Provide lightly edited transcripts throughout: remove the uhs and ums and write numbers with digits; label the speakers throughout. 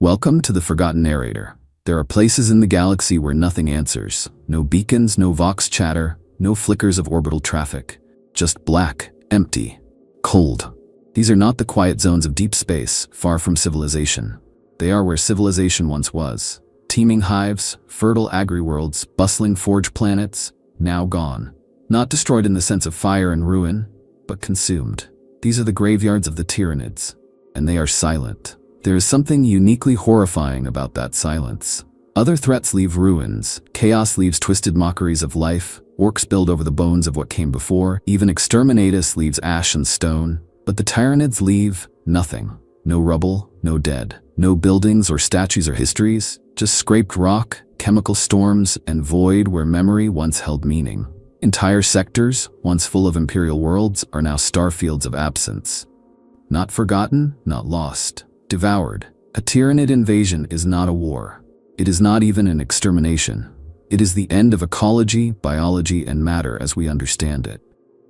Speaker 1: Welcome to the Forgotten Narrator. There are places in the galaxy where nothing answers. No beacons, no vox chatter, no flickers of orbital traffic. Just black, empty, cold. These are not the quiet zones of deep space, far from civilization. They are where civilization once was. Teeming hives, fertile agri-worlds, bustling forge planets, now gone. Not destroyed in the sense of fire and ruin, but consumed. These are the graveyards of the Tyranids, and they are silent. There is something uniquely horrifying about that silence. Other threats leave ruins, chaos leaves twisted mockeries of life, orcs build over the bones of what came before, even Exterminatus leaves ash and stone, but the Tyranids leave nothing. No rubble, no dead, no buildings or statues or histories, just scraped rock, chemical storms, and void where memory once held meaning. Entire sectors, once full of imperial worlds, are now starfields of absence. Not forgotten, not lost. Devoured. A Tyranid invasion is not a war. It is not even an extermination. It is the end of ecology, biology, and matter as we understand it.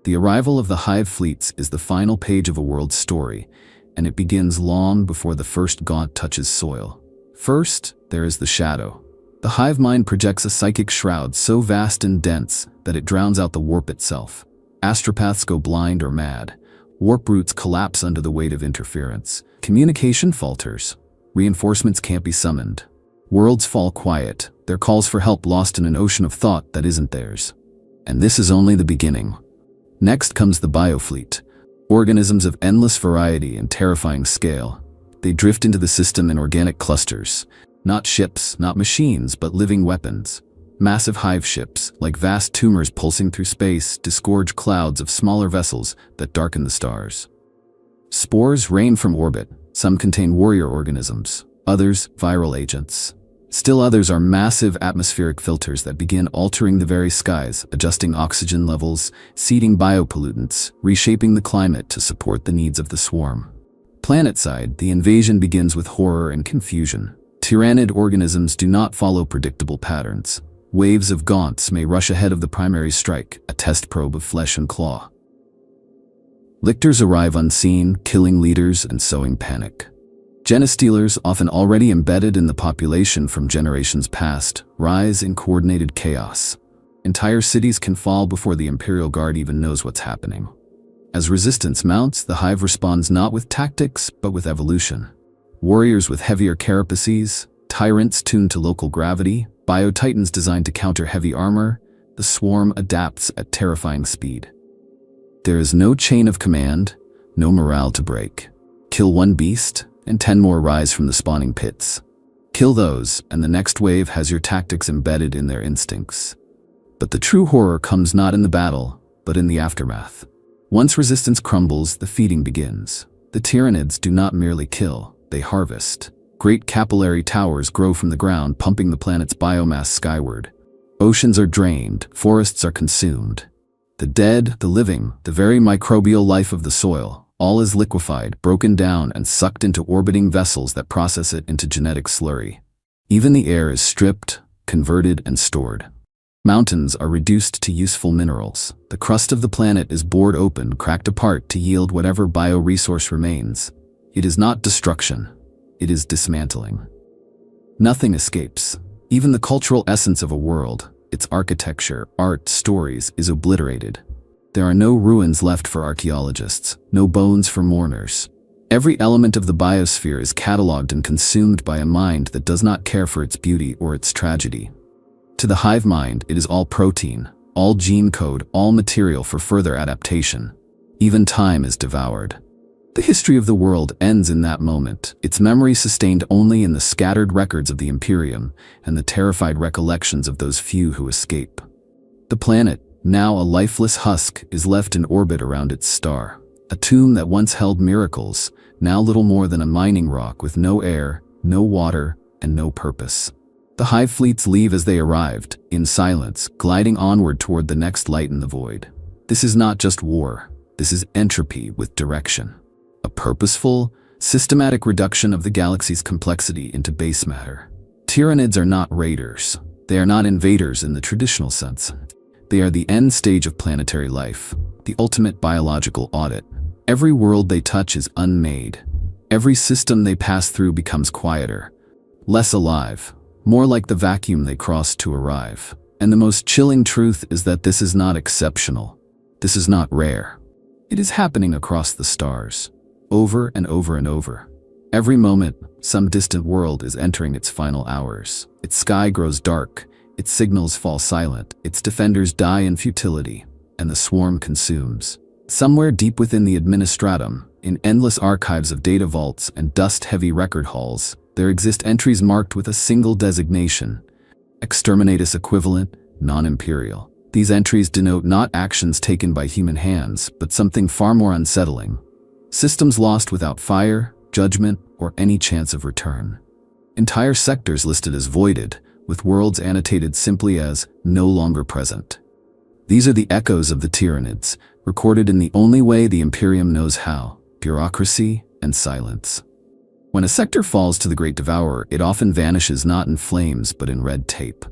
Speaker 1: The arrival of the hive fleets is the final page of a world's story, and it begins long before the first gaunt touches soil. First, there is the shadow. The hive mind projects a psychic shroud so vast and dense that it drowns out the warp itself. Astropaths go blind or mad. Warp routes collapse under the weight of interference. Communication falters. Reinforcements can't be summoned. Worlds fall quiet, their calls for help lost in an ocean of thought that isn't theirs. And this is only the beginning. Next comes the biofleet. Organisms of endless variety and terrifying scale. They drift into the system in organic clusters. Not ships, not machines, but living weapons. Massive hive ships, like vast tumors pulsing through space, disgorge clouds of smaller vessels that darken the stars. Spores rain from orbit. Some contain warrior organisms, others viral agents. Still others are massive atmospheric filters that begin altering the very skies, adjusting oxygen levels, seeding biopollutants, reshaping the climate to support the needs of the swarm. Planetside, the invasion begins with horror and confusion. Tyranid organisms do not follow predictable patterns. Waves of gaunts may rush ahead of the primary strike, a test probe of flesh and claw. Lictors arrive unseen, killing leaders and sowing panic. Genostealers, often already embedded in the population from generations past, rise in coordinated chaos. Entire cities can fall before the Imperial Guard even knows what's happening. As resistance mounts, the hive responds not with tactics, but with evolution. Warriors with heavier carapaces, tyrants tuned to local gravity, biotitans designed to counter heavy armor, the swarm adapts at terrifying speed. There is no chain of command, no morale to break. Kill one beast, and 10 more rise from the spawning pits. Kill those, and the next wave has your tactics embedded in their instincts. But the true horror comes not in the battle, but in the aftermath. Once resistance crumbles, the feeding begins. The Tyranids do not merely kill, they harvest. Great capillary towers grow from the ground, pumping the planet's biomass skyward. Oceans are drained, forests are consumed. The dead, the living, the very microbial life of the soil, all is liquefied, broken down, and sucked into orbiting vessels that process it into genetic slurry. Even the air is stripped, converted, and stored. Mountains are reduced to useful minerals. The crust of the planet is bored open, cracked apart to yield whatever bioresource remains. It is not destruction. It is dismantling. Nothing escapes. Even the cultural essence of a world, its architecture, art, stories, is obliterated. There are no ruins left for archaeologists, no bones for mourners. Every element of the biosphere is catalogued and consumed by a mind that does not care for its beauty or its tragedy. To the hive mind, it is all protein, all gene code, all material for further adaptation. Even time is devoured. The history of the world ends in that moment, its memory sustained only in the scattered records of the Imperium and the terrified recollections of those few who escape. The planet, now a lifeless husk, is left in orbit around its star. A tomb that once held miracles, now little more than a mining rock with no air, no water, and no purpose. The hive fleets leave as they arrived, in silence, gliding onward toward the next light in the void. This is not just war, this is entropy with direction. A purposeful, systematic reduction of the galaxy's complexity into base matter. Tyranids are not raiders. They are not invaders in the traditional sense. They are the end stage of planetary life, the ultimate biological audit. Every world they touch is unmade. Every system they pass through becomes quieter, Less alive, more like the vacuum they crossed to arrive. And the most chilling truth is that this is not exceptional. This is not rare. It is happening across the stars, over and over and over. Every moment, some distant world is entering its final hours. Its sky grows dark, its signals fall silent, its defenders die in futility, and the swarm consumes. Somewhere deep within the administratum, in endless archives of data vaults and dust-heavy record halls, there exist entries marked with a single designation: Exterminatus equivalent, non-imperial. These entries denote not actions taken by human hands, but something far more unsettling: systems lost without fire, judgment, or any chance of return. Entire sectors listed as voided, with worlds annotated simply as no longer present. These are the echoes of the Tyranids, recorded in the only way the Imperium knows how: bureaucracy and silence. When a sector falls to the Great Devourer, it often vanishes not in flames but in red tape.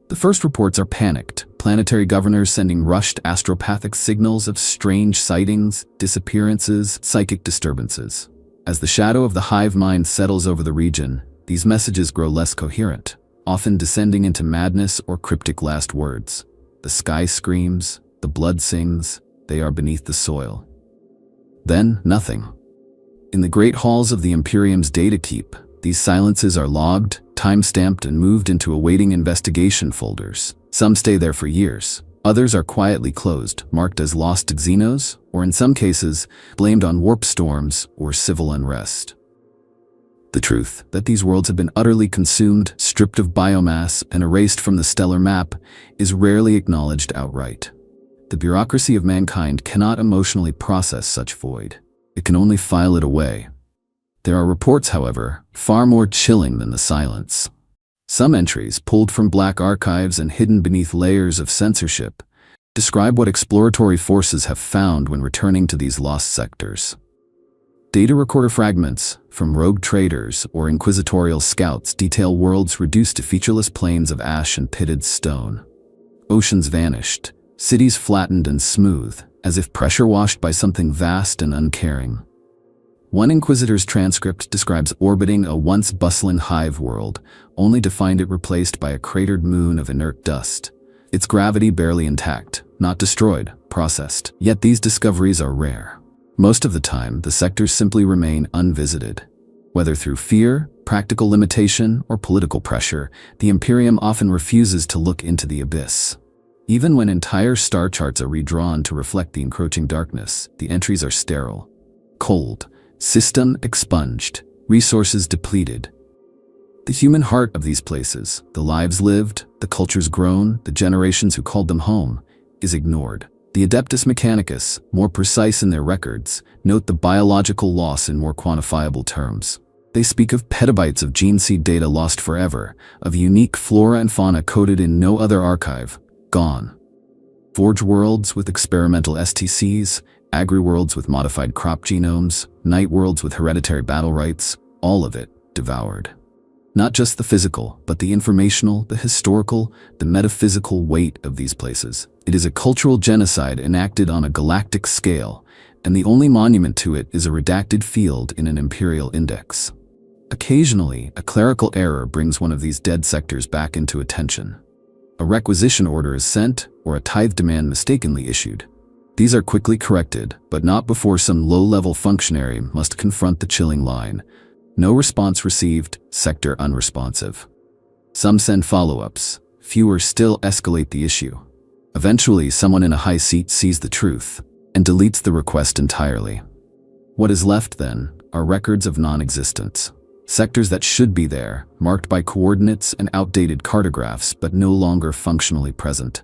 Speaker 1: The first reports are panicked, planetary governors sending rushed astropathic signals of strange sightings, disappearances, psychic disturbances. As the shadow of the hive mind settles over the region, these messages grow less coherent, often descending into madness or cryptic last words. The sky screams, the blood sings, they are beneath the soil. Then, nothing. In the great halls of the Imperium's data keep, these silences are logged, time-stamped, and moved into awaiting investigation folders. Some stay there for years. Others are quietly closed, marked as lost xenos, or in some cases, blamed on warp storms or civil unrest. The truth that these worlds have been utterly consumed, stripped of biomass, and erased from the stellar map is rarely acknowledged outright. The bureaucracy of mankind cannot emotionally process such void. It can only file it away. There are reports, however, far more chilling than the silence. Some entries, pulled from black archives and hidden beneath layers of censorship, describe what exploratory forces have found when returning to these lost sectors. Data recorder fragments from rogue traders or inquisitorial scouts detail worlds reduced to featureless plains of ash and pitted stone. Oceans vanished, cities flattened and smooth, as if pressure washed by something vast and uncaring. One Inquisitor's transcript describes orbiting a once bustling hive world, only to find it replaced by a cratered moon of inert dust. Its gravity barely intact, not destroyed, processed. Yet these discoveries are rare. Most of the time, the sectors simply remain unvisited. Whether through fear, practical limitation, or political pressure, the Imperium often refuses to look into the abyss. Even when entire star charts are redrawn to reflect the encroaching darkness, the entries are sterile, cold, system expunged, resources depleted. The human heart of these places, the lives lived, the cultures grown, the generations who called them home, is ignored. The Adeptus Mechanicus, more precise in their records, note the biological loss in more quantifiable terms. They speak of petabytes of gene seed data lost forever, of unique flora and fauna coded in no other archive, gone. Forge worlds with experimental STCs, agri-worlds with modified crop genomes, night worlds with hereditary battle rights, all of it devoured. Not just the physical, but the informational, the historical, the metaphysical weight of these places. It is a cultural genocide enacted on a galactic scale, and the only monument to it is a redacted field in an imperial index. Occasionally, a clerical error brings one of these dead sectors back into attention. A requisition order is sent, or a tithe demand mistakenly issued. These are quickly corrected, but not before some low-level functionary must confront the chilling line: no response received, sector unresponsive. Some send follow-ups, fewer still escalate the issue. Eventually, someone in a high seat sees the truth and deletes the request entirely. What is left, then, are records of non-existence. Sectors that should be there, marked by coordinates and outdated cartographs, but no longer functionally present.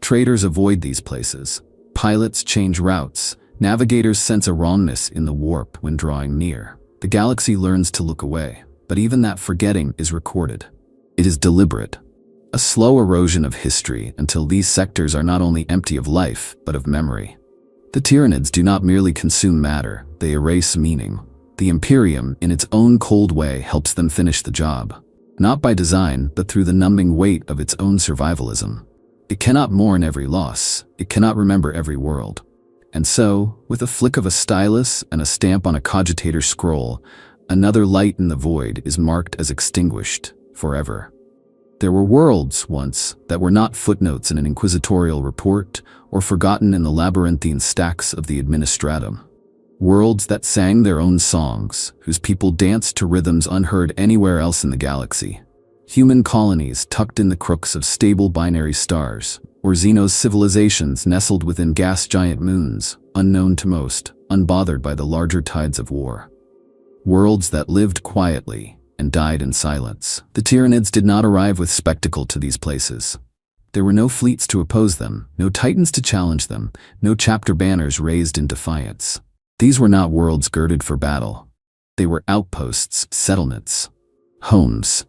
Speaker 1: Traders avoid these places. Pilots change routes. Navigators sense a wrongness in the warp when drawing near. The galaxy learns to look away, but even that forgetting is recorded. It is deliberate. A slow erosion of history until these sectors are not only empty of life, but of memory. The Tyranids do not merely consume matter, they erase meaning. The Imperium, in its own cold way, helps them finish the job. Not by design, but through the numbing weight of its own survivalism. It cannot mourn every loss. It cannot remember every world. And so, with a flick of a stylus and a stamp on a cogitator scroll, Another light in the void is marked as extinguished forever. There were worlds, once, that were not footnotes in an inquisitorial report or forgotten in the labyrinthine stacks of the administratum. Worlds that sang their own songs, whose people danced to rhythms unheard anywhere else in the galaxy. Human colonies tucked in the crooks of stable binary stars, or Xenos civilizations nestled within gas-giant moons, unknown to most, unbothered by the larger tides of war. Worlds that lived quietly and died in silence. The Tyranids did not arrive with spectacle to these places. There were no fleets to oppose them, no titans to challenge them, no chapter banners raised in defiance. These were not worlds girded for battle. They were outposts, settlements, homes.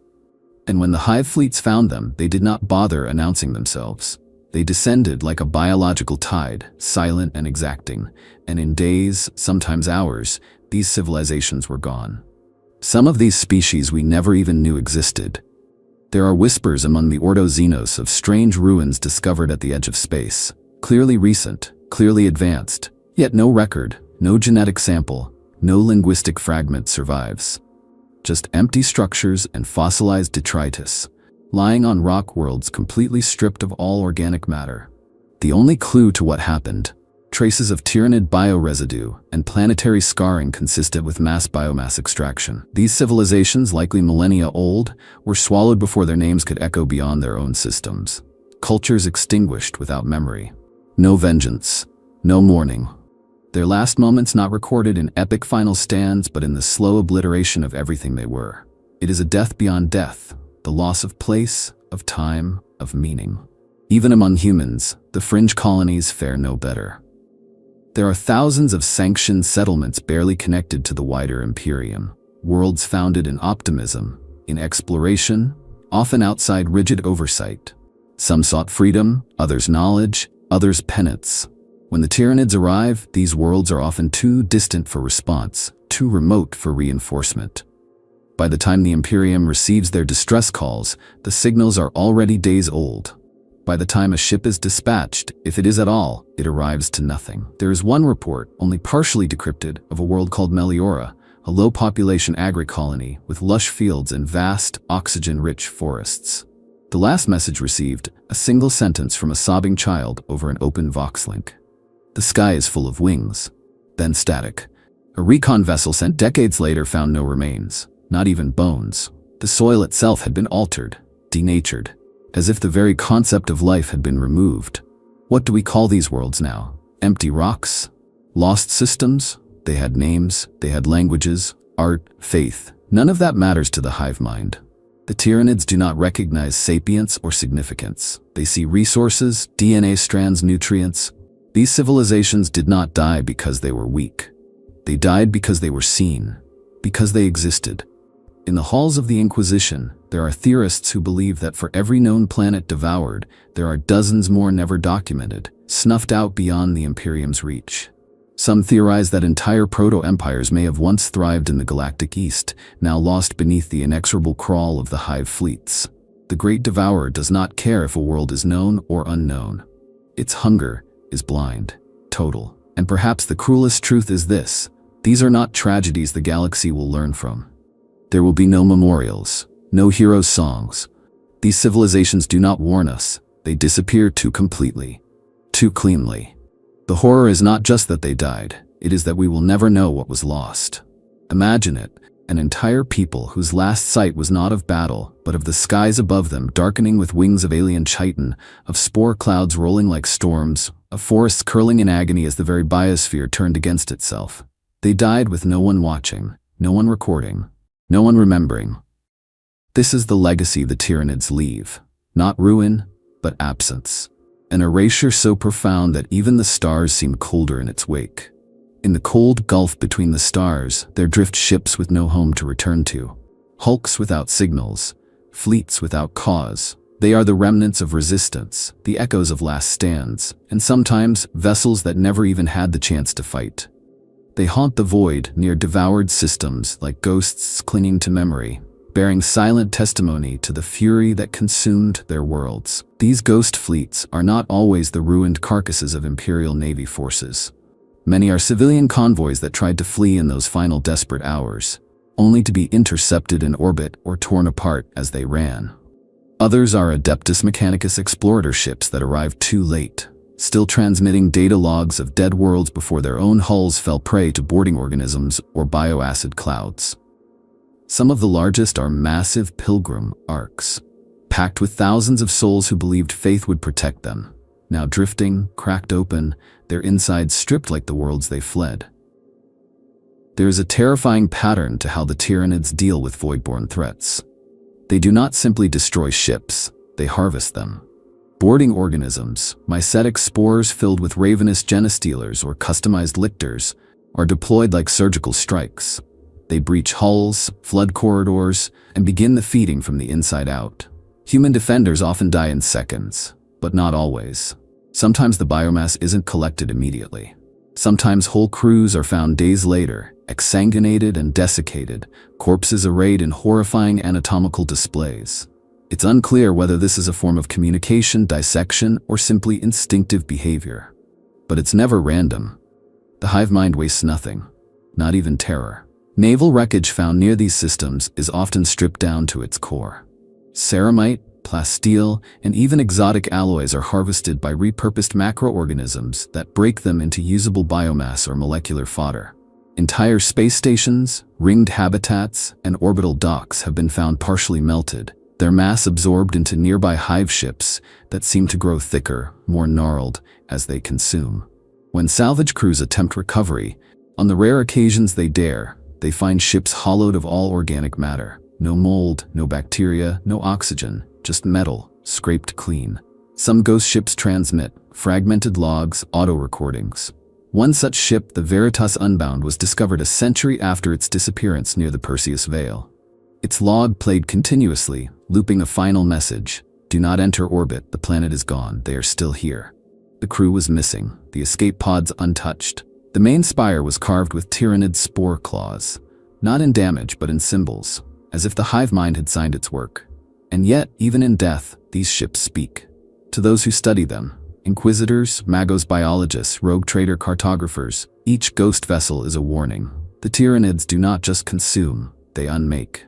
Speaker 1: And when the hive fleets found them, they did not bother announcing themselves. They descended like a biological tide, silent and exacting, and in days, sometimes hours, these civilizations were gone. Some of these species we never even knew existed. There are whispers among the Ordo Xenos of strange ruins discovered at the edge of space, clearly recent, clearly advanced, yet no record, no genetic sample, no linguistic fragment survives. Just empty structures and fossilized detritus, lying on rock worlds completely stripped of all organic matter. The only clue to what happened, traces of Tyranid bioresidue and planetary scarring consistent with mass biomass extraction. These civilizations, likely millennia old, were swallowed before their names could echo beyond their own systems. Cultures extinguished without memory. No vengeance, no mourning. Their last moments not recorded in epic final stands, but in the slow obliteration of everything they were. It is a death beyond death, the loss of place, of time, of meaning. Even among humans, the fringe colonies fare no better. There are thousands of sanctioned settlements barely connected to the wider Imperium, worlds founded in optimism, in exploration, often outside rigid oversight. Some sought freedom, others knowledge, others penance. When the Tyranids arrive, these worlds are often too distant for response, too remote for reinforcement. By the time the Imperium receives their distress calls, the signals are already days old. By the time a ship is dispatched, if it is at all, it arrives to nothing. There is one report, only partially decrypted, of a world called Meliora, a low-population agri-colony with lush fields and vast, oxygen-rich forests. The last message received, a single sentence from a sobbing child over an open Vox link. The sky is full of wings. Then static. A recon vessel sent decades later found no remains, not even bones. The soil itself had been altered, denatured, as if the very concept of life had been removed. What do we call these worlds now? Empty rocks? Lost systems? They had names, they had languages, art, faith. None of that matters to the hive mind. The Tyranids do not recognize sapience or significance. They see resources, DNA strands, nutrients. These civilizations did not die because they were weak. They died because they were seen, because they existed. In the halls of the Inquisition, there are theorists who believe that for every known planet devoured, there are dozens more never documented, snuffed out beyond the Imperium's reach. Some theorize that entire proto-empires may have once thrived in the galactic east, now lost beneath the inexorable crawl of the hive fleets. The Great Devourer does not care if a world is known or unknown. Its hunger is blind, total. And perhaps the cruelest truth is this: these are not tragedies the galaxy will learn from. There will be no memorials, no hero songs. These civilizations do not warn us. They disappear too completely, too cleanly. The horror is not just that they died, it is that we will never know what was lost. Imagine it, an entire people whose last sight was not of battle, but of the skies above them darkening with wings of alien chitin, of spore clouds rolling like storms, of forests curling in agony as the very biosphere turned against itself. They died with no one watching, no one recording, no one remembering. This is the legacy the Tyranids leave. Not ruin, but absence. An erasure so profound that even the stars seem colder in its wake. In the cold gulf between the stars, there drift ships with no home to return to. Hulks without signals, fleets without cause. They are the remnants of resistance, the echoes of last stands, and sometimes vessels that never even had the chance to fight. They haunt the void near devoured systems like ghosts clinging to memory, bearing silent testimony to the fury that consumed their worlds. These ghost fleets are not always the ruined carcasses of Imperial Navy forces. Many are civilian convoys that tried to flee in those final desperate hours. only to be intercepted in orbit or torn apart as they ran. Others are Adeptus Mechanicus explorator ships that arrived too late, still transmitting data logs of dead worlds before their own hulls fell prey to boarding organisms or bioacid clouds. Some of the largest are massive pilgrim arcs, packed with thousands of souls who believed faith would protect them, now drifting, cracked open, their insides stripped like the worlds they fled. There is a terrifying pattern to how the Tyranids deal with voidborn threats. They do not simply destroy ships, they harvest them. Boarding organisms, mycetic spores filled with ravenous genostealers or customized lictors, are deployed like surgical strikes. They breach hulls, flood corridors, and begin the feeding from the inside out. Human defenders often die in seconds, but not always. Sometimes the biomass isn't collected immediately. Sometimes whole crews are found days later, exsanguinated and desiccated, corpses arrayed in horrifying anatomical displays. It's unclear whether this is a form of communication, dissection, or simply instinctive behavior. But it's never random. The hive mind wastes nothing, not even terror. Naval wreckage found near these systems is often stripped down to its core. Ceramite, plasteel, and even exotic alloys are harvested by repurposed macroorganisms that break them into usable biomass or molecular fodder. Entire space stations, ringed habitats, and orbital docks have been found partially melted, their mass absorbed into nearby hive ships that seem to grow thicker, more gnarled, as they consume. When salvage crews attempt recovery, on the rare occasions they dare, they find ships hollowed of all organic matter. No mold, no bacteria, no oxygen, just metal, scraped clean. Some ghost ships transmit fragmented logs, auto-recordings. One such ship, the Veritas Unbound, was discovered a century after its disappearance near the Perseus Veil. Its log played continuously, looping a final message. Do not enter orbit, the planet is gone, they are still here. The crew was missing, the escape pods untouched. The main spire was carved with Tyranid spore claws, not in damage but in symbols, as if the hive mind had signed its work. And yet, even in death, these ships speak. To those who study them, inquisitors, magos biologists, rogue trader cartographers, each ghost vessel is a warning. The Tyranids do not just consume, they unmake.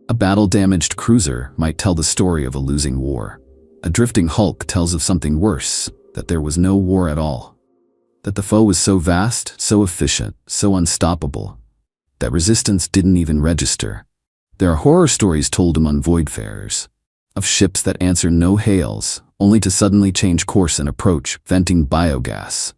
Speaker 1: A battle-damaged cruiser might tell the story of a losing war. A drifting hulk tells of something worse, that there was no war at all. That the foe was so vast, so efficient, so unstoppable, that resistance didn't even register. There are horror stories told among voidfarers, of ships that answer no hails, only to suddenly change course and approach, venting biogas.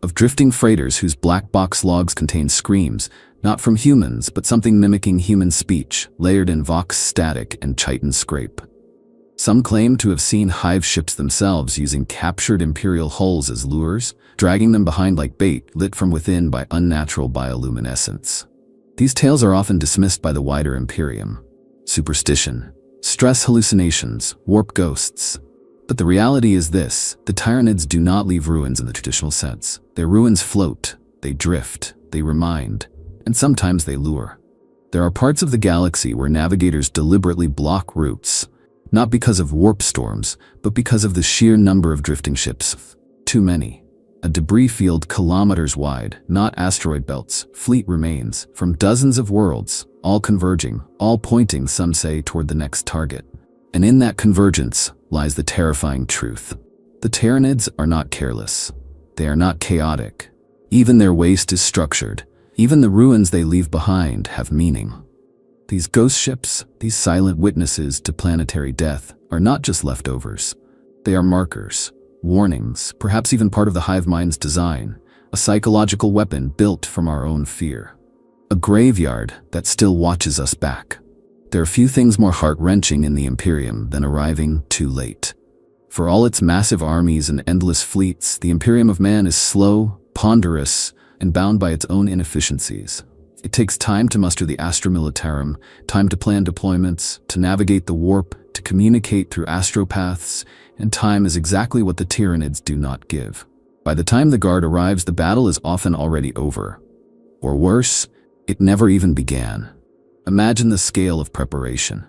Speaker 1: Of drifting freighters whose black box logs contain screams, not from humans, but something mimicking human speech, layered in vox static and chitin scrape. Some claim to have seen hive ships themselves using captured Imperial hulls as lures, dragging them behind like bait lit from within by unnatural bioluminescence. These tales are often dismissed by the wider Imperium. Superstition, stress hallucinations, warp ghosts. But the reality is this: the Tyranids do not leave ruins in the traditional sense. Their ruins float, they drift, they remind, and sometimes they lure. There are parts of the galaxy where navigators deliberately block routes, not because of warp storms, but because of the sheer number of drifting ships. Too many. A debris field kilometers wide, not asteroid belts, fleet remains, from dozens of worlds, all converging, all pointing, some say, toward the next target. And in that convergence lies the terrifying truth. The Tyranids are not careless. They are not chaotic. Even their waste is structured. Even the ruins they leave behind have meaning. These ghost ships, these silent witnesses to planetary death, are not just leftovers. They are markers, warnings, perhaps even part of the hive mind's design, a psychological weapon built from our own fear. A graveyard that still watches us back. There are few things more heart-wrenching in the Imperium than arriving too late. For all its massive armies and endless fleets, the Imperium of Man is slow, ponderous, and bound by its own inefficiencies. It takes time to muster the Astra Militarum, time to plan deployments, to navigate the warp, to communicate through astropaths, and time is exactly what the Tyranids do not give. By the time the Guard arrives, the battle is often already over. Or worse, it never even began. Imagine the scale of preparation.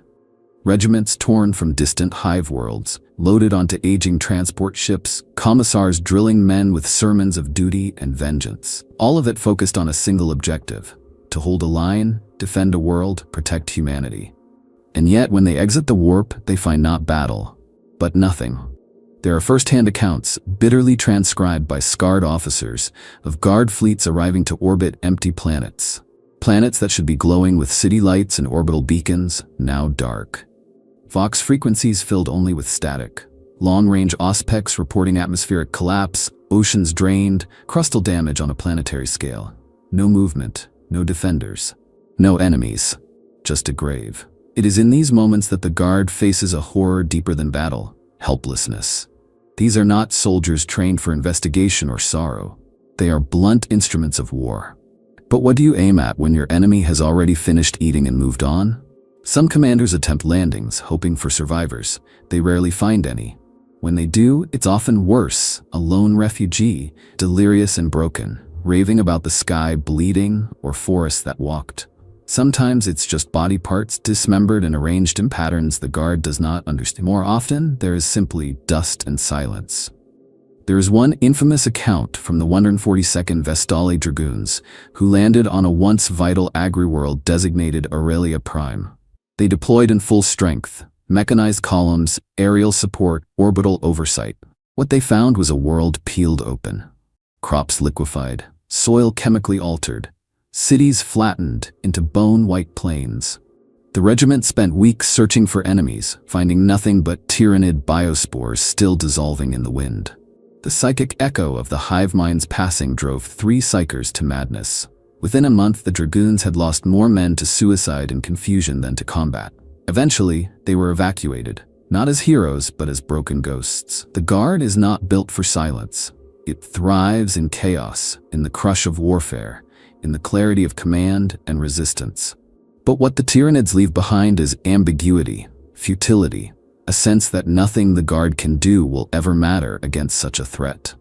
Speaker 1: Regiments torn from distant hive worlds, loaded onto aging transport ships, commissars drilling men with sermons of duty and vengeance. All of it focused on a single objective: to hold a line, defend a world, protect humanity. And yet, when they exit the warp, they find not battle, but nothing. There are first-hand accounts, bitterly transcribed by scarred officers, of guard fleets arriving to orbit empty planets. Planets that should be glowing with city lights and orbital beacons, now dark. Vox frequencies filled only with static. Long-range auspex reporting atmospheric collapse, oceans drained, crustal damage on a planetary scale. No movement, no defenders, no enemies, just a grave. It is in these moments that the Guard faces a horror deeper than battle, helplessness. These are not soldiers trained for investigation or sorrow. They are blunt instruments of war. But what do you aim at when your enemy has already finished eating and moved on? Some commanders attempt landings, hoping for survivors. They rarely find any. When they do, it's often worse, a lone refugee, delirious and broken, raving about the sky bleeding or forests that walked. Sometimes it's just body parts dismembered and arranged in patterns the Guard does not understand. More often, there is simply dust and silence. There is one infamous account from the 142nd Vestali Dragoons, who landed on a once vital agri-world designated Aurelia Prime. They deployed in full strength, mechanized columns, aerial support, orbital oversight. What they found was a world peeled open. Crops liquefied, soil chemically altered, cities flattened into bone-white plains. The regiment spent weeks searching for enemies, finding nothing but Tyranid biospores still dissolving in the wind. The psychic echo of the hive mind's passing drove 3 psychers to madness. Within a month, the Dragoons had lost more men to suicide and confusion than to combat. Eventually, they were evacuated, not as heroes, but as broken ghosts. The Guard is not built for silence. It thrives in chaos, in the crush of warfare, in the clarity of command and resistance. But what the Tyranids leave behind is ambiguity, futility, a sense that nothing the Guard can do will ever matter against such a threat.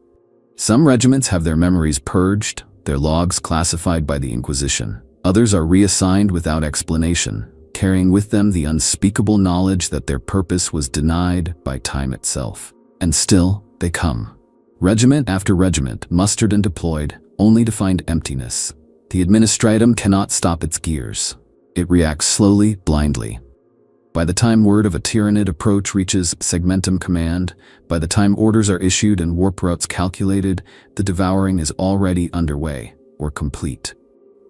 Speaker 1: Some regiments have their memories purged, their logs classified by the Inquisition. Others are reassigned without explanation, carrying with them the unspeakable knowledge that their purpose was denied by time itself. And still, they come. Regiment after regiment, mustered and deployed, only to find emptiness. The administratum cannot stop its gears. It reacts slowly, blindly. By the time word of a Tyranid approach reaches Segmentum Command, by the time orders are issued and warp routes calculated, the devouring is already underway, or complete.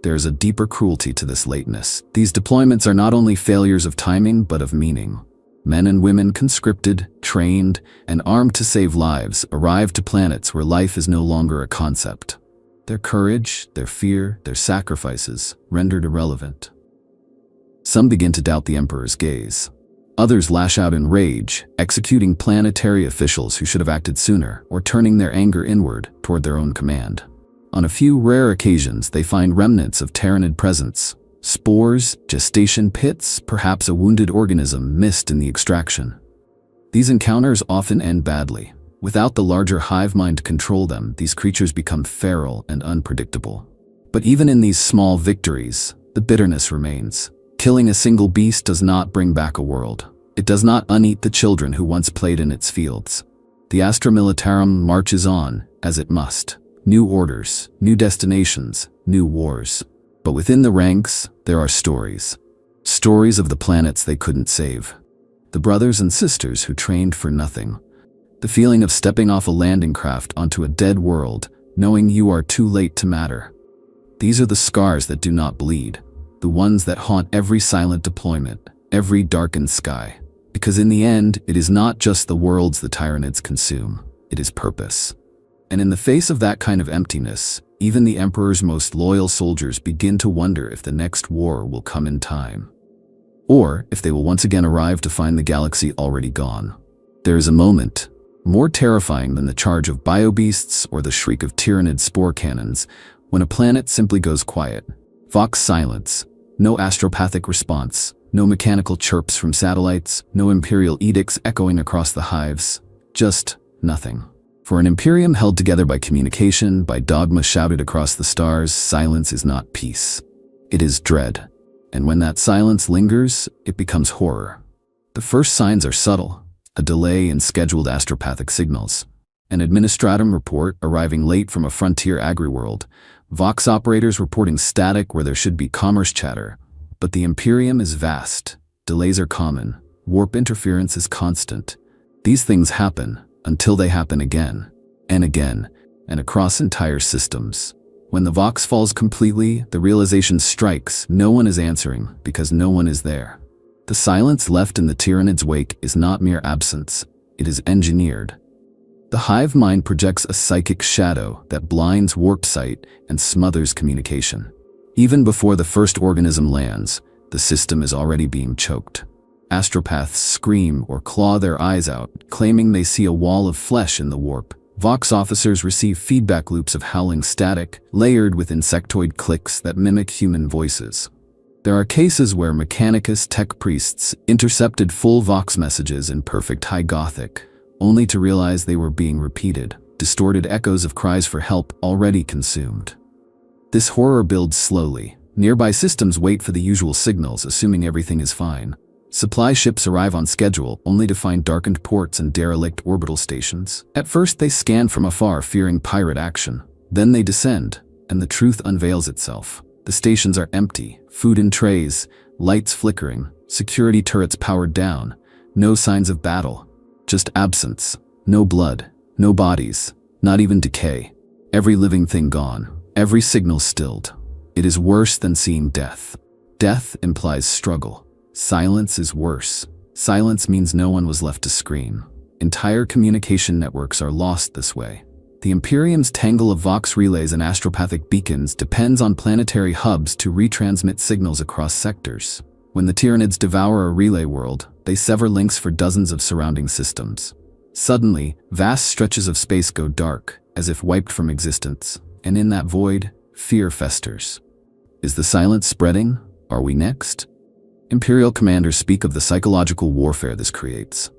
Speaker 1: There is a deeper cruelty to this lateness. These deployments are not only failures of timing, but of meaning. Men and women conscripted, trained, and armed to save lives arrive to planets where life is no longer a concept. Their courage, their fear, their sacrifices, rendered irrelevant. Some begin to doubt the Emperor's gaze. Others lash out in rage, executing planetary officials who should have acted sooner, or turning their anger inward toward their own command. On a few rare occasions, they find remnants of Tyranid presence. Spores, gestation pits, perhaps a wounded organism missed in the extraction. These encounters often end badly. Without the larger hive mind to control them, these creatures become feral and unpredictable. But even in these small victories, the bitterness remains. Killing a single beast does not bring back a world. It does not uneat the children who once played in its fields. The Astra Militarum marches on, as it must. New orders, new destinations, new wars. But within the ranks, there are stories. Stories of the planets they couldn't save. The brothers and sisters who trained for nothing. The feeling of stepping off a landing craft onto a dead world, knowing you are too late to matter. These are the scars that do not bleed. The ones that haunt every silent deployment, every darkened sky. Because in the end, it is not just the worlds the Tyranids consume, it is purpose. And in the face of that kind of emptiness, even the Emperor's most loyal soldiers begin to wonder if the next war will come in time. Or if they will once again arrive to find the galaxy already gone. There is a moment, more terrifying than the charge of biobeasts or the shriek of Tyranid spore cannons, when a planet simply goes quiet. Vox silence. No astropathic response, no mechanical chirps from satellites, no imperial edicts echoing across the hives, just nothing. For an imperium held together by communication, by dogma shouted across the stars, silence is not peace. It is dread. And when that silence lingers, it becomes horror. The first signs are subtle, a delay in scheduled astropathic signals, An administratum report arriving late from a frontier agri-world. Vox operators reporting static where there should be commerce chatter. But the Imperium is vast. Delays are common. Warp interference is constant. These things happen until they happen again, and again, and across entire systems. When the Vox falls completely, the realization strikes no one is answering because no one is there. The silence left in the Tyranids' wake is not mere absence, it is engineered. The hive mind projects a psychic shadow that blinds warp sight and smothers communication. Even before the first organism lands, the system is already being choked. Astropaths scream or claw their eyes out, claiming they see a wall of flesh in the warp. Vox officers receive feedback loops of howling static, layered with insectoid clicks that mimic human voices. There are cases where Mechanicus tech priests intercepted full Vox messages in perfect High Gothic, only to realize they were being repeated, distorted echoes of cries for help already consumed. This horror builds slowly. Nearby systems wait for the usual signals, assuming everything is fine. Supply ships arrive on schedule, only to find darkened ports and derelict orbital stations. At first they scan from afar, fearing pirate action. Then they descend, and the truth unveils itself. The stations are empty, food in trays, lights flickering, security turrets powered down. No signs of battle, just absence. No blood, no bodies, not even decay. Every living thing gone, every signal stilled. It is worse than seeing death. Death implies struggle. Silence is worse. Silence means no one was left to scream. Entire communication networks are lost this way. The Imperium's tangle of Vox relays and astropathic beacons depends on planetary hubs to retransmit signals across sectors. When the Tyranids devour a relay world, they sever links for dozens of surrounding systems. Suddenly, vast stretches of space go dark, as if wiped from existence, and in that void, fear festers. Is the silence spreading? Are we next? Imperial commanders speak of the psychological warfare this creates.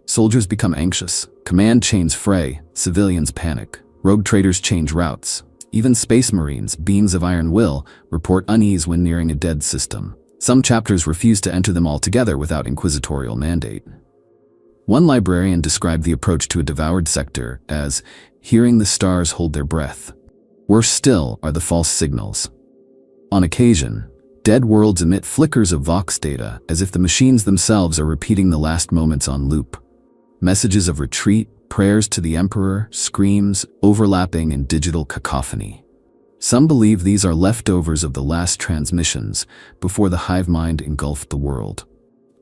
Speaker 1: Soldiers become anxious, command chains fray, civilians panic, rogue traders change routes. Even space marines, beams of iron will, report unease when nearing a dead system. Some chapters refuse to enter them altogether without inquisitorial mandate. One librarian described the approach to a devoured sector as hearing the stars hold their breath. Worse still are the false signals. On occasion, dead worlds emit flickers of Vox data as if the machines themselves are repeating the last moments on loop. Messages of retreat, prayers to the Emperor, screams, overlapping in digital cacophony. Some believe these are leftovers of the last transmissions before the hive mind engulfed the world.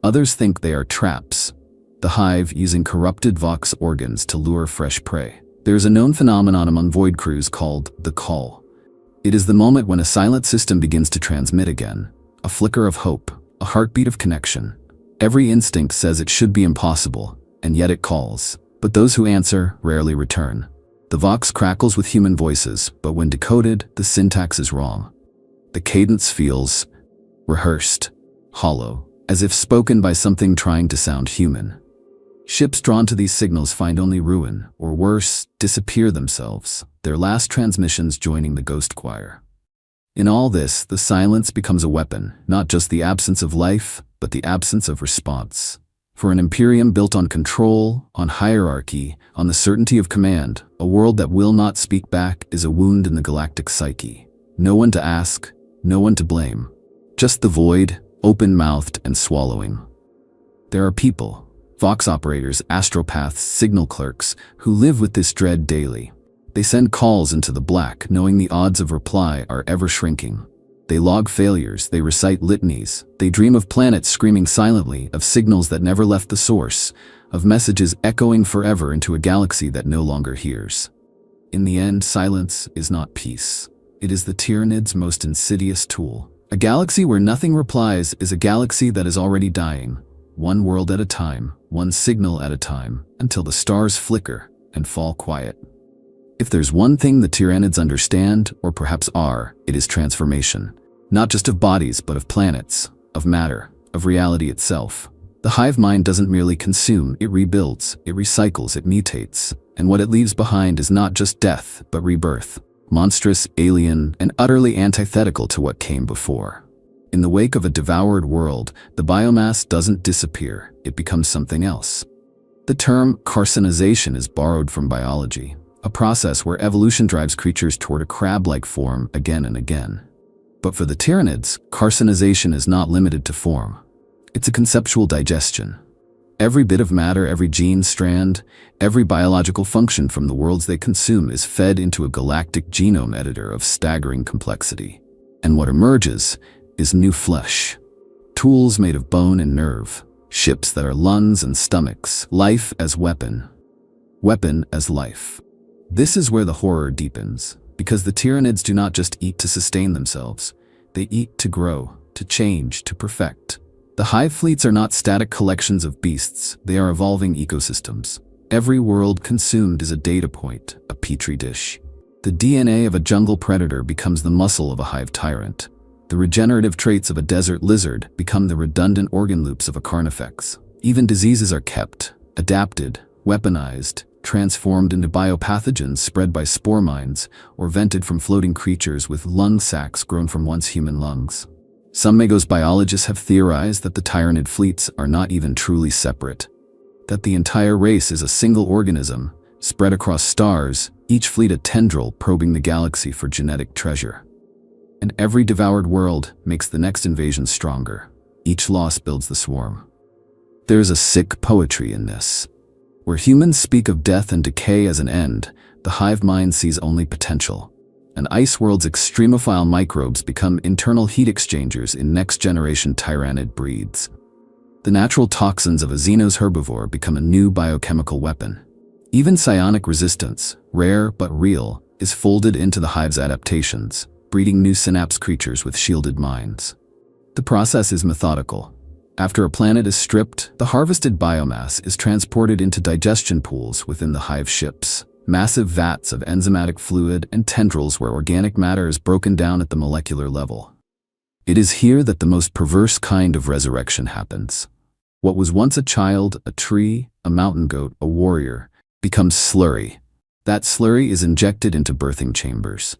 Speaker 1: Others think they are traps, the hive using corrupted Vox organs to lure fresh prey. There is a known phenomenon among void crews called the call. It is the moment when a silent system begins to transmit again, a flicker of hope, a heartbeat of connection. Every instinct says it should be impossible, and yet it calls. But those who answer rarely return. The Vox crackles with human voices, but when decoded, the syntax is wrong. The cadence feels rehearsed, hollow, as if spoken by something trying to sound human. Ships drawn to these signals find only ruin, or worse, disappear themselves, their last transmissions joining the ghost choir. In all this, the silence becomes a weapon, not just the absence of life, but the absence of response. For an Imperium built on control, on hierarchy, on the certainty of command, a world that will not speak back is a wound in the galactic psyche. No one to ask, no one to blame. Just the void, open-mouthed and swallowing. There are people, Vox operators, astropaths, signal clerks, who live with this dread daily. They send calls into the black, knowing the odds of reply are ever shrinking. They log failures, they recite litanies, they dream of planets screaming silently, of signals that never left the source, of messages echoing forever into a galaxy that no longer hears. In the end, silence is not peace. It is the Tyranids' most insidious tool. A galaxy where nothing replies is a galaxy that is already dying, one world at a time, one signal at a time, until the stars flicker and fall quiet. If there's one thing the Tyranids understand, or perhaps are, it is transformation. Not just of bodies, but of planets, of matter, of reality itself. The hive mind doesn't merely consume, it rebuilds, it recycles, it mutates. And what it leaves behind is not just death, but rebirth. Monstrous, alien, and utterly antithetical to what came before. In the wake of a devoured world, the biomass doesn't disappear, it becomes something else. The term carcinization is borrowed from biology, a process where evolution drives creatures toward a crab-like form again and again. But for the Tyranids, carcinization is not limited to form. It's a conceptual digestion. Every bit of matter, every gene strand, every biological function from the worlds they consume is fed into a galactic genome editor of staggering complexity. And what emerges is new flesh. Tools made of bone and nerve. Ships that are lungs and stomachs. Life as weapon. Weapon as life. This is where the horror deepens, because the Tyranids do not just eat to sustain themselves. They eat to grow, to change, to perfect. The hive fleets are not static collections of beasts, they are evolving ecosystems. Every world consumed is a data point, a petri dish. The DNA of a jungle predator becomes the muscle of a hive tyrant. The regenerative traits of a desert lizard become the redundant organ loops of a carnifex. Even diseases are kept, adapted, weaponized, transformed into biopathogens spread by spore mines or vented from floating creatures with lung sacs grown from once human lungs. Some Magos biologists have theorized that the Tyranid fleets are not even truly separate, that the entire race is a single organism, spread across stars, each fleet a tendril probing the galaxy for genetic treasure. And every devoured world makes the next invasion stronger. Each loss builds the swarm. There is a sick poetry in this. Where humans speak of death and decay as an end, the hive mind sees only potential. And ice world's extremophile microbes become internal heat exchangers in next-generation Tyranid breeds. The natural toxins of a Xenos herbivore become a new biochemical weapon. Even psionic resistance, rare but real, is folded into the hive's adaptations, breeding new synapse creatures with shielded minds. The process is methodical. After a planet is stripped, the harvested biomass is transported into digestion pools within the hive ships. Massive vats of enzymatic fluid and tendrils where organic matter is broken down at the molecular level. It is here that the most perverse kind of resurrection happens. What was once a child, a tree, a mountain goat, a warrior, becomes slurry. That slurry is injected into birthing chambers.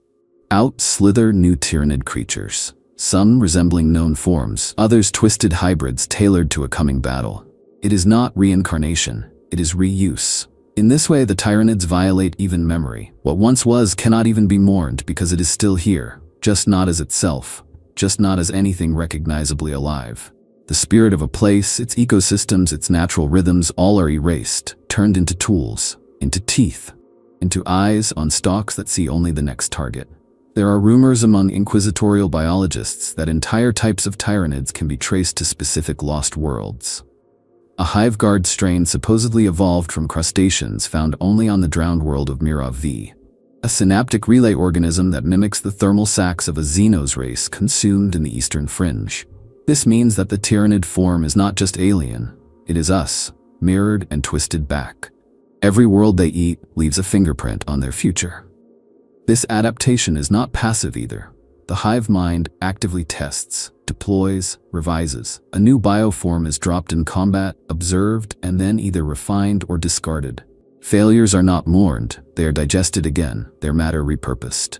Speaker 1: Out slither new Tyranid creatures, some resembling known forms, others twisted hybrids tailored to a coming battle. It is not reincarnation, it is reuse. In this way, the Tyranids violate even memory. What once was cannot even be mourned because it is still here, just not as itself, just not as anything recognizably alive. The spirit of a place, its ecosystems, its natural rhythms, all are erased, turned into tools, into teeth, into eyes on stalks that see only the next target. There are rumors among inquisitorial biologists that entire types of Tyranids can be traced to specific lost worlds. A hive guard strain supposedly evolved from crustaceans found only on the drowned world of Mirav V. A synaptic relay organism that mimics the thermal sacs of a Xenos race consumed in the eastern fringe. This means that the Tyranid form is not just alien, it is us, mirrored and twisted back. Every world they eat leaves a fingerprint on their future. This adaptation is not passive either. The hive mind actively tests, deploys, revises. A new bioform is dropped in combat, observed, and then either refined or discarded. Failures are not mourned, they are digested again, their matter repurposed.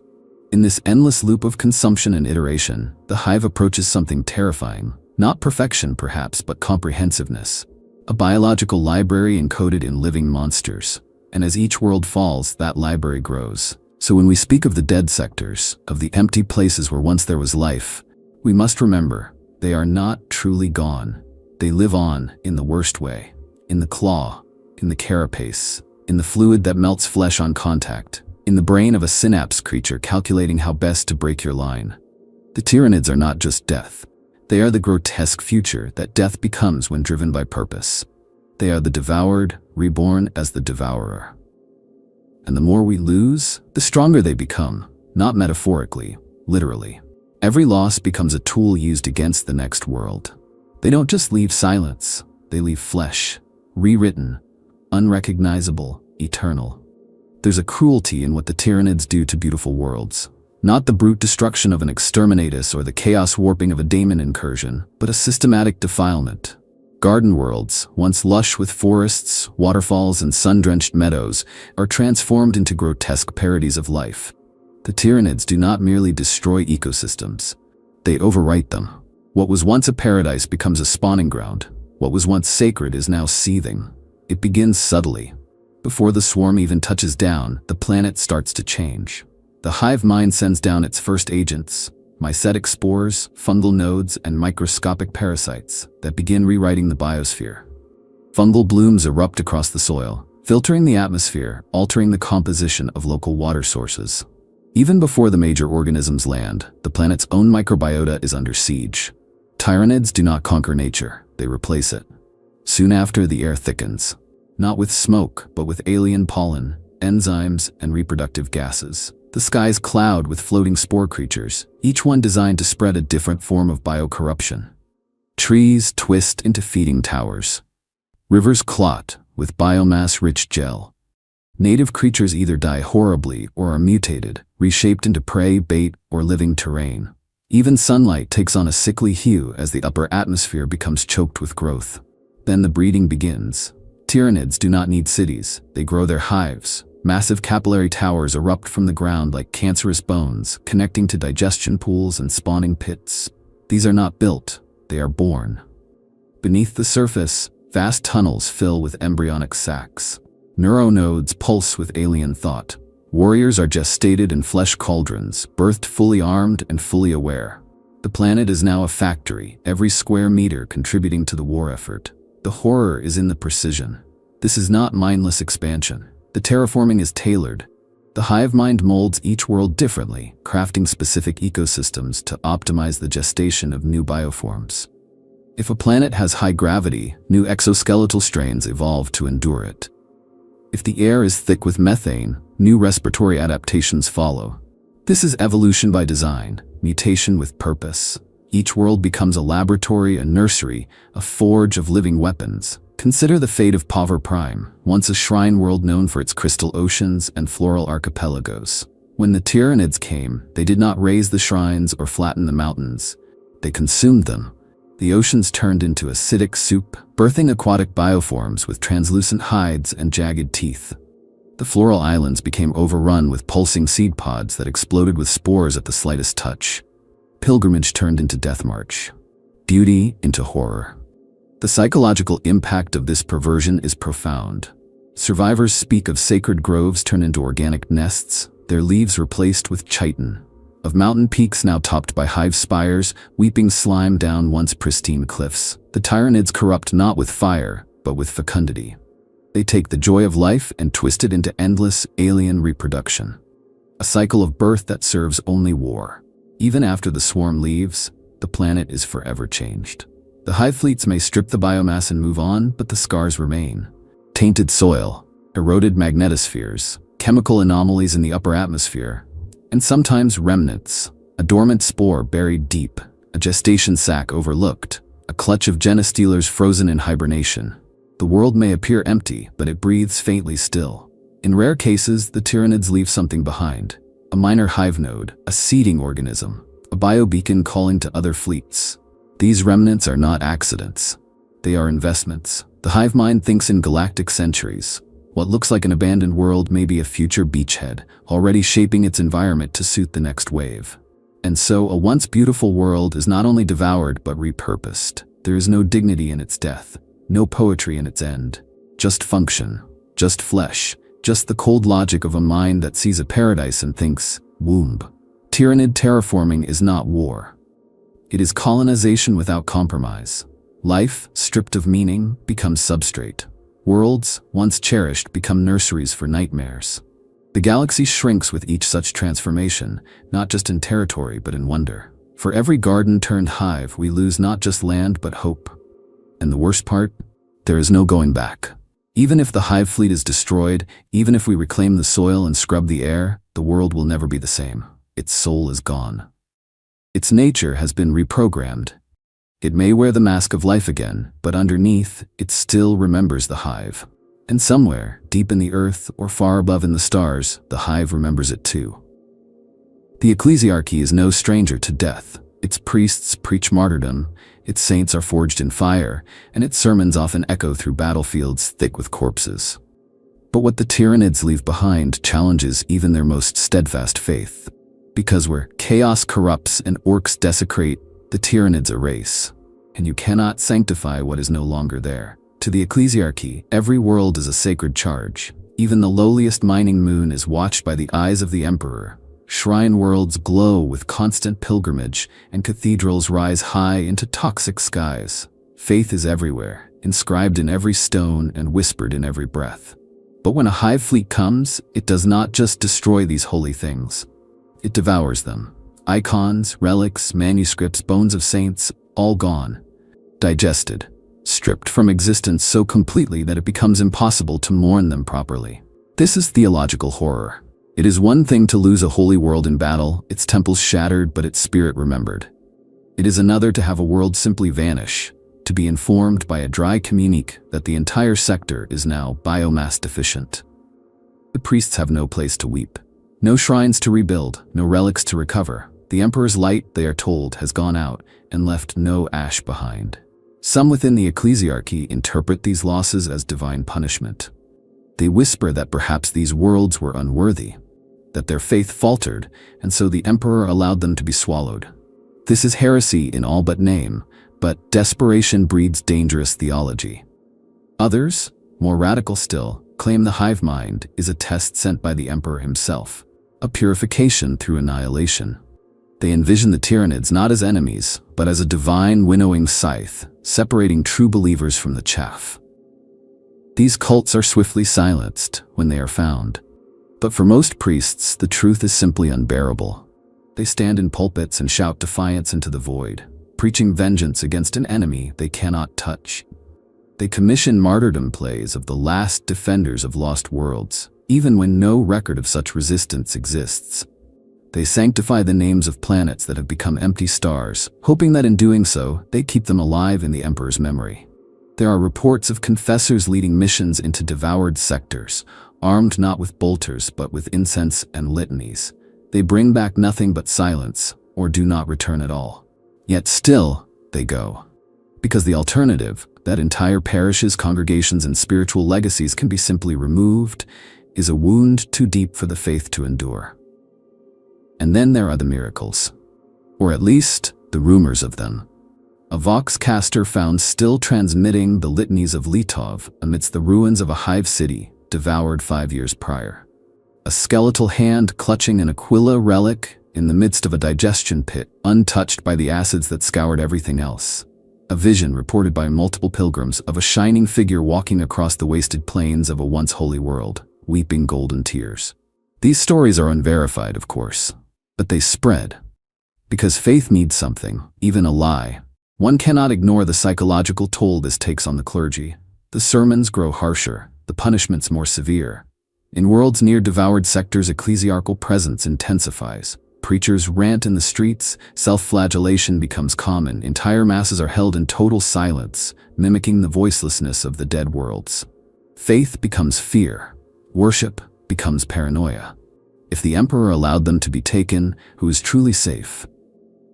Speaker 1: In this endless loop of consumption and iteration, the hive approaches something terrifying. Not perfection perhaps, but comprehensiveness. A biological library encoded in living monsters. And as each world falls, that library grows. So when we speak of the dead sectors, of the empty places where once there was life, we must remember, they are not truly gone. They live on in the worst way. In the claw, in the carapace, in the fluid that melts flesh on contact, in the brain of a synapse creature calculating how best to break your line. The Tyranids are not just death. They are the grotesque future that death becomes when driven by purpose. They are the devoured, reborn as the devourer. And the more we lose, the stronger they become, not metaphorically, literally. Every loss becomes a tool used against the next world. They don't just leave silence, they leave flesh, rewritten, unrecognizable, eternal. There's a cruelty in what the Tyranids do to beautiful worlds. Not the brute destruction of an exterminatus or the chaos warping of a daemon incursion, but a systematic defilement. Garden worlds, once lush with forests, waterfalls, and sun-drenched meadows, are transformed into grotesque parodies of life. The Tyranids do not merely destroy ecosystems. They overwrite them. What was once a paradise becomes a spawning ground. What was once sacred is now seething. It begins subtly. Before the swarm even touches down, the planet starts to change. The hive mind sends down its first agents, mycetic spores, fungal nodes, and microscopic parasites that begin rewriting the biosphere. Fungal blooms erupt across the soil, filtering the atmosphere, altering the composition of local water sources. Even before the major organisms land, the planet's own microbiota is under siege. Tyranids do not conquer nature, they replace it. Soon after, the air thickens, not with smoke, but with alien pollen, enzymes, and reproductive gases. The skies cloud with floating spore creatures, each one designed to spread a different form of biocorruption. Trees twist into feeding towers. Rivers clot with biomass-rich gel. Native creatures either die horribly or are mutated, reshaped into prey, bait, or living terrain. Even sunlight takes on a sickly hue as the upper atmosphere becomes choked with growth. Then the breeding begins. Tyranids do not need cities, they grow their hives. Massive capillary towers erupt from the ground like cancerous bones, connecting to digestion pools and spawning pits. These are not built, they are born. Beneath the surface, vast tunnels fill with embryonic sacs. Neuronodes pulse with alien thought. Warriors are gestated in flesh cauldrons, birthed fully armed and fully aware. The planet is now a factory, every square meter contributing to the war effort. The horror is in the precision. This is not mindless expansion. The terraforming is tailored. The hive mind molds each world differently, crafting specific ecosystems to optimize the gestation of new bioforms. If a planet has high gravity, new exoskeletal strains evolve to endure it. If the air is thick with methane, new respiratory adaptations follow. This is evolution by design, mutation with purpose. Each world becomes a laboratory, a nursery, a forge of living weapons. Consider the fate of Paver Prime, once a shrine world known for its crystal oceans and floral archipelagos. When the Tyranids came, they did not raise the shrines or flatten the mountains. They consumed them. The oceans turned into acidic soup, birthing aquatic bioforms with translucent hides and jagged teeth. The floral islands became overrun with pulsing seed pods that exploded with spores at the slightest touch. Pilgrimage turned into death march. Beauty into horror. The psychological impact of this perversion is profound. Survivors speak of sacred groves turned into organic nests, their leaves replaced with chitin. Of mountain peaks now topped by hive spires, weeping slime down once pristine cliffs. The Tyranids corrupt not with fire, but with fecundity. They take the joy of life and twist it into endless, alien reproduction. A cycle of birth that serves only war. Even after the swarm leaves, the planet is forever changed. The hive fleets may strip the biomass and move on, but the scars remain. Tainted soil, eroded magnetospheres, chemical anomalies in the upper atmosphere, and sometimes remnants, a dormant spore buried deep, a gestation sac overlooked, a clutch of genostealers frozen in hibernation. The world may appear empty, but it breathes faintly still. In rare cases, the Tyranids leave something behind. A minor hive node, a seeding organism, a biobeacon calling to other fleets. These remnants are not accidents. They are investments. The hive mind thinks in galactic centuries. What looks like an abandoned world may be a future beachhead, already shaping its environment to suit the next wave. And so, a once beautiful world is not only devoured but repurposed. There is no dignity in its death, no poetry in its end. Just function, just flesh, just the cold logic of a mind that sees a paradise and thinks, womb. Tyranid terraforming is not war. It is colonization without compromise. Life, stripped of meaning, becomes substrate. Worlds, once cherished, become nurseries for nightmares. The galaxy shrinks with each such transformation, not just in territory but in wonder. For every garden turned hive, we lose not just land but hope. And the worst part? There is no going back. Even if the hive fleet is destroyed, even if we reclaim the soil and scrub the air, the world will never be the same. Its soul is gone. Its nature has been reprogrammed. It may wear the mask of life again, but underneath, it still remembers the hive. And somewhere, deep in the earth or far above in the stars, the hive remembers it too. The ecclesiarchy is no stranger to death. Its priests preach martyrdom, its saints are forged in fire, and its sermons often echo through battlefields thick with corpses. But what the Tyranids leave behind challenges even their most steadfast faith. Because where chaos corrupts and orcs desecrate, the Tyranids erase. And you cannot sanctify what is no longer there. To the ecclesiarchy, every world is a sacred charge. Even the lowliest mining moon is watched by the eyes of the emperor. Shrine worlds glow with constant pilgrimage, and cathedrals rise high into toxic skies. Faith is everywhere, inscribed in every stone and whispered in every breath. But when a hive fleet comes, it does not just destroy these holy things. It devours them. Icons, relics, manuscripts, bones of saints, all gone. Digested. Stripped from existence so completely that it becomes impossible to mourn them properly. This is theological horror. It is one thing to lose a holy world in battle, its temples shattered but its spirit remembered. It is another to have a world simply vanish, to be informed by a dry communique that the entire sector is now biomass deficient. The priests have no place to weep. No shrines to rebuild, no relics to recover. The emperor's light, they are told, has gone out and left no ash behind. Some within the ecclesiarchy interpret these losses as divine punishment. They whisper that perhaps these worlds were unworthy, that their faith faltered, and so the emperor allowed them to be swallowed. This is heresy in all but name, but desperation breeds dangerous theology. Others, more radical still, claim the hive mind is a test sent by the emperor himself, a purification through annihilation. They envision the Tyranids not as enemies, but as a divine winnowing scythe, separating true believers from the chaff. These cults are swiftly silenced when they are found. But for most priests, the truth is simply unbearable. They stand in pulpits and shout defiance into the void, preaching vengeance against an enemy they cannot touch. They commission martyrdom plays of the last defenders of lost worlds, even when no record of such resistance exists. They sanctify the names of planets that have become empty stars, hoping that in doing so, they keep them alive in the emperor's memory. There are reports of confessors leading missions into devoured sectors, armed not with bolters but with incense and litanies. They bring back nothing but silence, or do not return at all. Yet still, they go. Because the alternative, that entire parishes, congregations, and spiritual legacies can be simply removed, is a wound too deep for the faith to endure. And then there are the miracles. Or at least, the rumors of them. A voxcaster found still transmitting the litanies of Letov amidst the ruins of a hive city, devoured 5 years prior. A skeletal hand clutching an Aquila relic in the midst of a digestion pit, untouched by the acids that scoured everything else. A vision reported by multiple pilgrims of a shining figure walking across the wasted plains of a once holy world, weeping golden tears. These stories are unverified, of course, but they spread. Because faith needs something, even a lie. One cannot ignore the psychological toll this takes on the clergy. The sermons grow harsher, the punishments more severe. In worlds near devoured sectors, ecclesiarchal presence intensifies. Preachers rant in the streets, self-flagellation becomes common, entire masses are held in total silence, mimicking the voicelessness of the dead worlds. Faith becomes fear. Worship becomes paranoia. If the emperor allowed them to be taken, who is truly safe?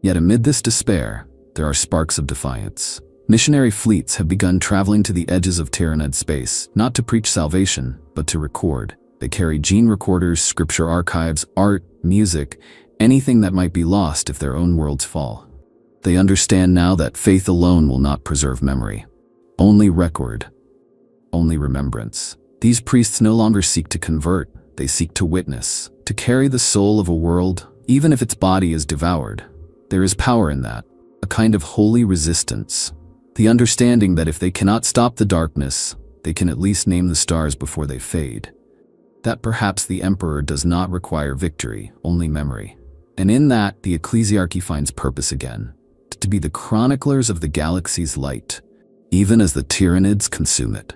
Speaker 1: Yet amid this despair, there are sparks of defiance. Missionary fleets have begun traveling to the edges of Tyranid space, not to preach salvation, but to record. They carry gene recorders, scripture archives, art, music, anything that might be lost if their own worlds fall. They understand now that faith alone will not preserve memory. Only record. Only remembrance. These priests no longer seek to convert, they seek to witness, to carry the soul of a world, even if its body is devoured. There is power in that, a kind of holy resistance. The understanding that if they cannot stop the darkness, they can at least name the stars before they fade. That perhaps the emperor does not require victory, only memory. And in that, the ecclesiarchy finds purpose again, to be the chroniclers of the galaxy's light, even as the Tyranids consume it.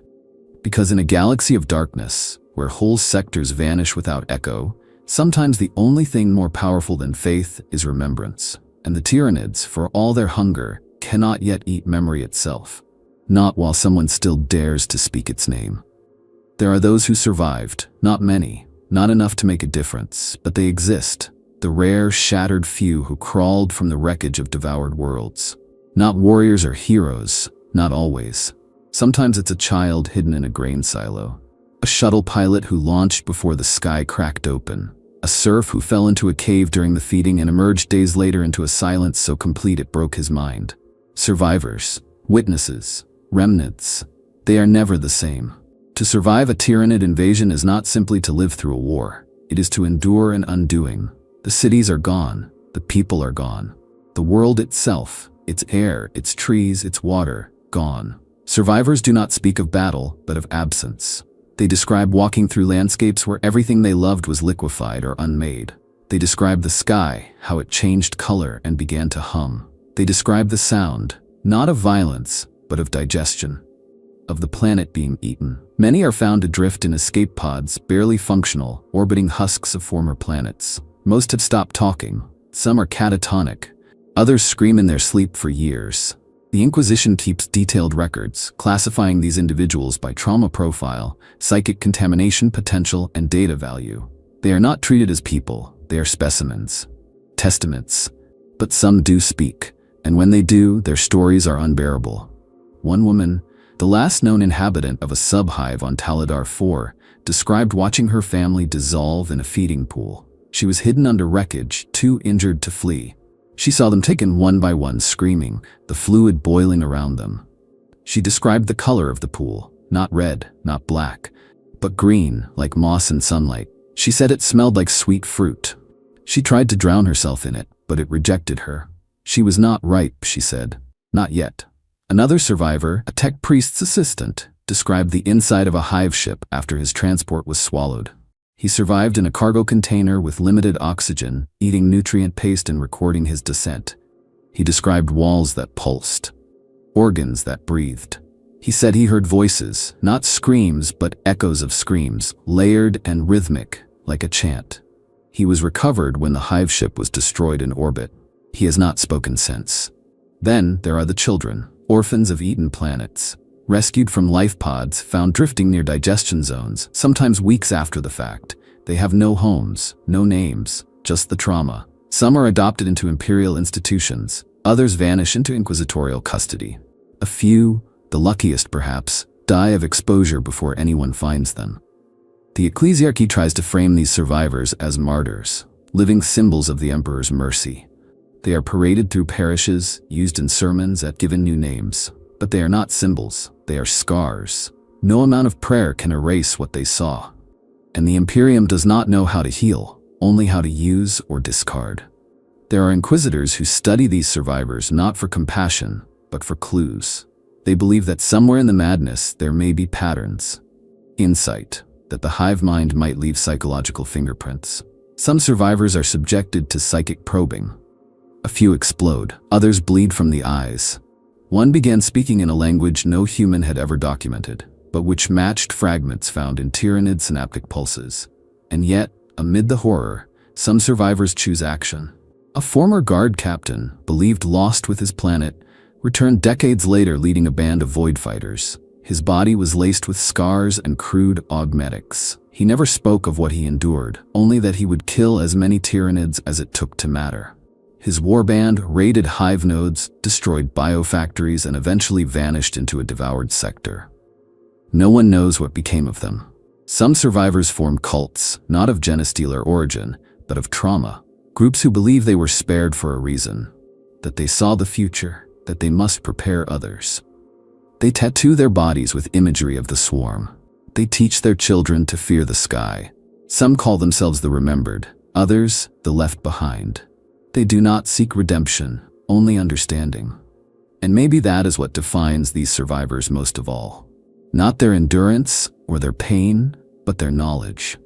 Speaker 1: Because in a galaxy of darkness, where whole sectors vanish without echo, sometimes the only thing more powerful than faith is remembrance. And the Tyranids, for all their hunger, cannot yet eat memory itself. Not while someone still dares to speak its name. There are those who survived, not many, not enough to make a difference, but they exist. The rare, shattered few who crawled from the wreckage of devoured worlds. Not warriors or heroes, not always. Sometimes it's a child hidden in a grain silo. A shuttle pilot who launched before the sky cracked open. A serf who fell into a cave during the feeding and emerged days later into a silence so complete it broke his mind. Survivors, witnesses, remnants. They are never the same. To survive a Tyranid invasion is not simply to live through a war. It is to endure an undoing. The cities are gone. The people are gone. The world itself, its air, its trees, its water, gone. Survivors do not speak of battle, but of absence. They describe walking through landscapes where everything they loved was liquefied or unmade. They describe the sky, how it changed color and began to hum. They describe the sound, not of violence, but of digestion, of the planet being eaten. Many are found adrift in escape pods, barely functional, orbiting husks of former planets. Most have stopped talking. Some are catatonic. Others scream in their sleep for years. The Inquisition keeps detailed records, classifying these individuals by trauma profile, psychic contamination potential, and data value. They are not treated as people. They are specimens, testaments. But some do speak, and when they do, their stories are unbearable. One woman, the last known inhabitant of a sub-hive on Taladar 4, described watching her family dissolve in a feeding pool. She was hidden under wreckage, too injured to flee. She saw them taken one by one, screaming, the fluid boiling around them. She described the color of the pool, not red, not black, but green, like moss and sunlight. She said it smelled like sweet fruit. She tried to drown herself in it, but it rejected her. She was not ripe, she said. Not yet. Another survivor, a tech priest's assistant, described the inside of a hive ship after his transport was swallowed. He survived in a cargo container with limited oxygen, eating nutrient paste and recording his descent. He described walls that pulsed, organs that breathed. He said he heard voices, not screams, but echoes of screams, layered and rhythmic, like a chant. He was recovered when the hive ship was destroyed in orbit. He has not spoken since. Then there are the children, orphans of eaten planets, rescued from life pods, found drifting near digestion zones, sometimes weeks after the fact. They have no homes, no names, just the trauma. Some are adopted into imperial institutions, others vanish into inquisitorial custody. A few, the luckiest perhaps, die of exposure before anyone finds them. The ecclesiarchy tries to frame these survivors as martyrs, living symbols of the emperor's mercy. They are paraded through parishes, used in sermons that given new names. But they are not symbols, they are scars. No amount of prayer can erase what they saw. And the Imperium does not know how to heal, only how to use or discard. There are inquisitors who study these survivors not for compassion, but for clues. They believe that somewhere in the madness there may be patterns, insight, that the hive mind might leave psychological fingerprints. Some survivors are subjected to psychic probing. A few explode, others bleed from the eyes. One began speaking in a language no human had ever documented, but which matched fragments found in Tyranid synaptic pulses. And yet, amid the horror, some survivors choose action. A former guard captain, believed lost with his planet, returned decades later leading a band of void fighters. His body was laced with scars and crude augmetics. He never spoke of what he endured, only that he would kill as many Tyranids as it took to matter. His warband raided hive nodes, destroyed biofactories, and eventually vanished into a devoured sector. No one knows what became of them. Some survivors formed cults, not of genostealer origin, but of trauma. Groups who believe they were spared for a reason, that they saw the future, that they must prepare others. They tattoo their bodies with imagery of the swarm. They teach their children to fear the sky. Some call themselves the remembered, others the left behind. They do not seek redemption, only understanding. And maybe that is what defines these survivors most of all. Not their endurance or their pain, but their knowledge.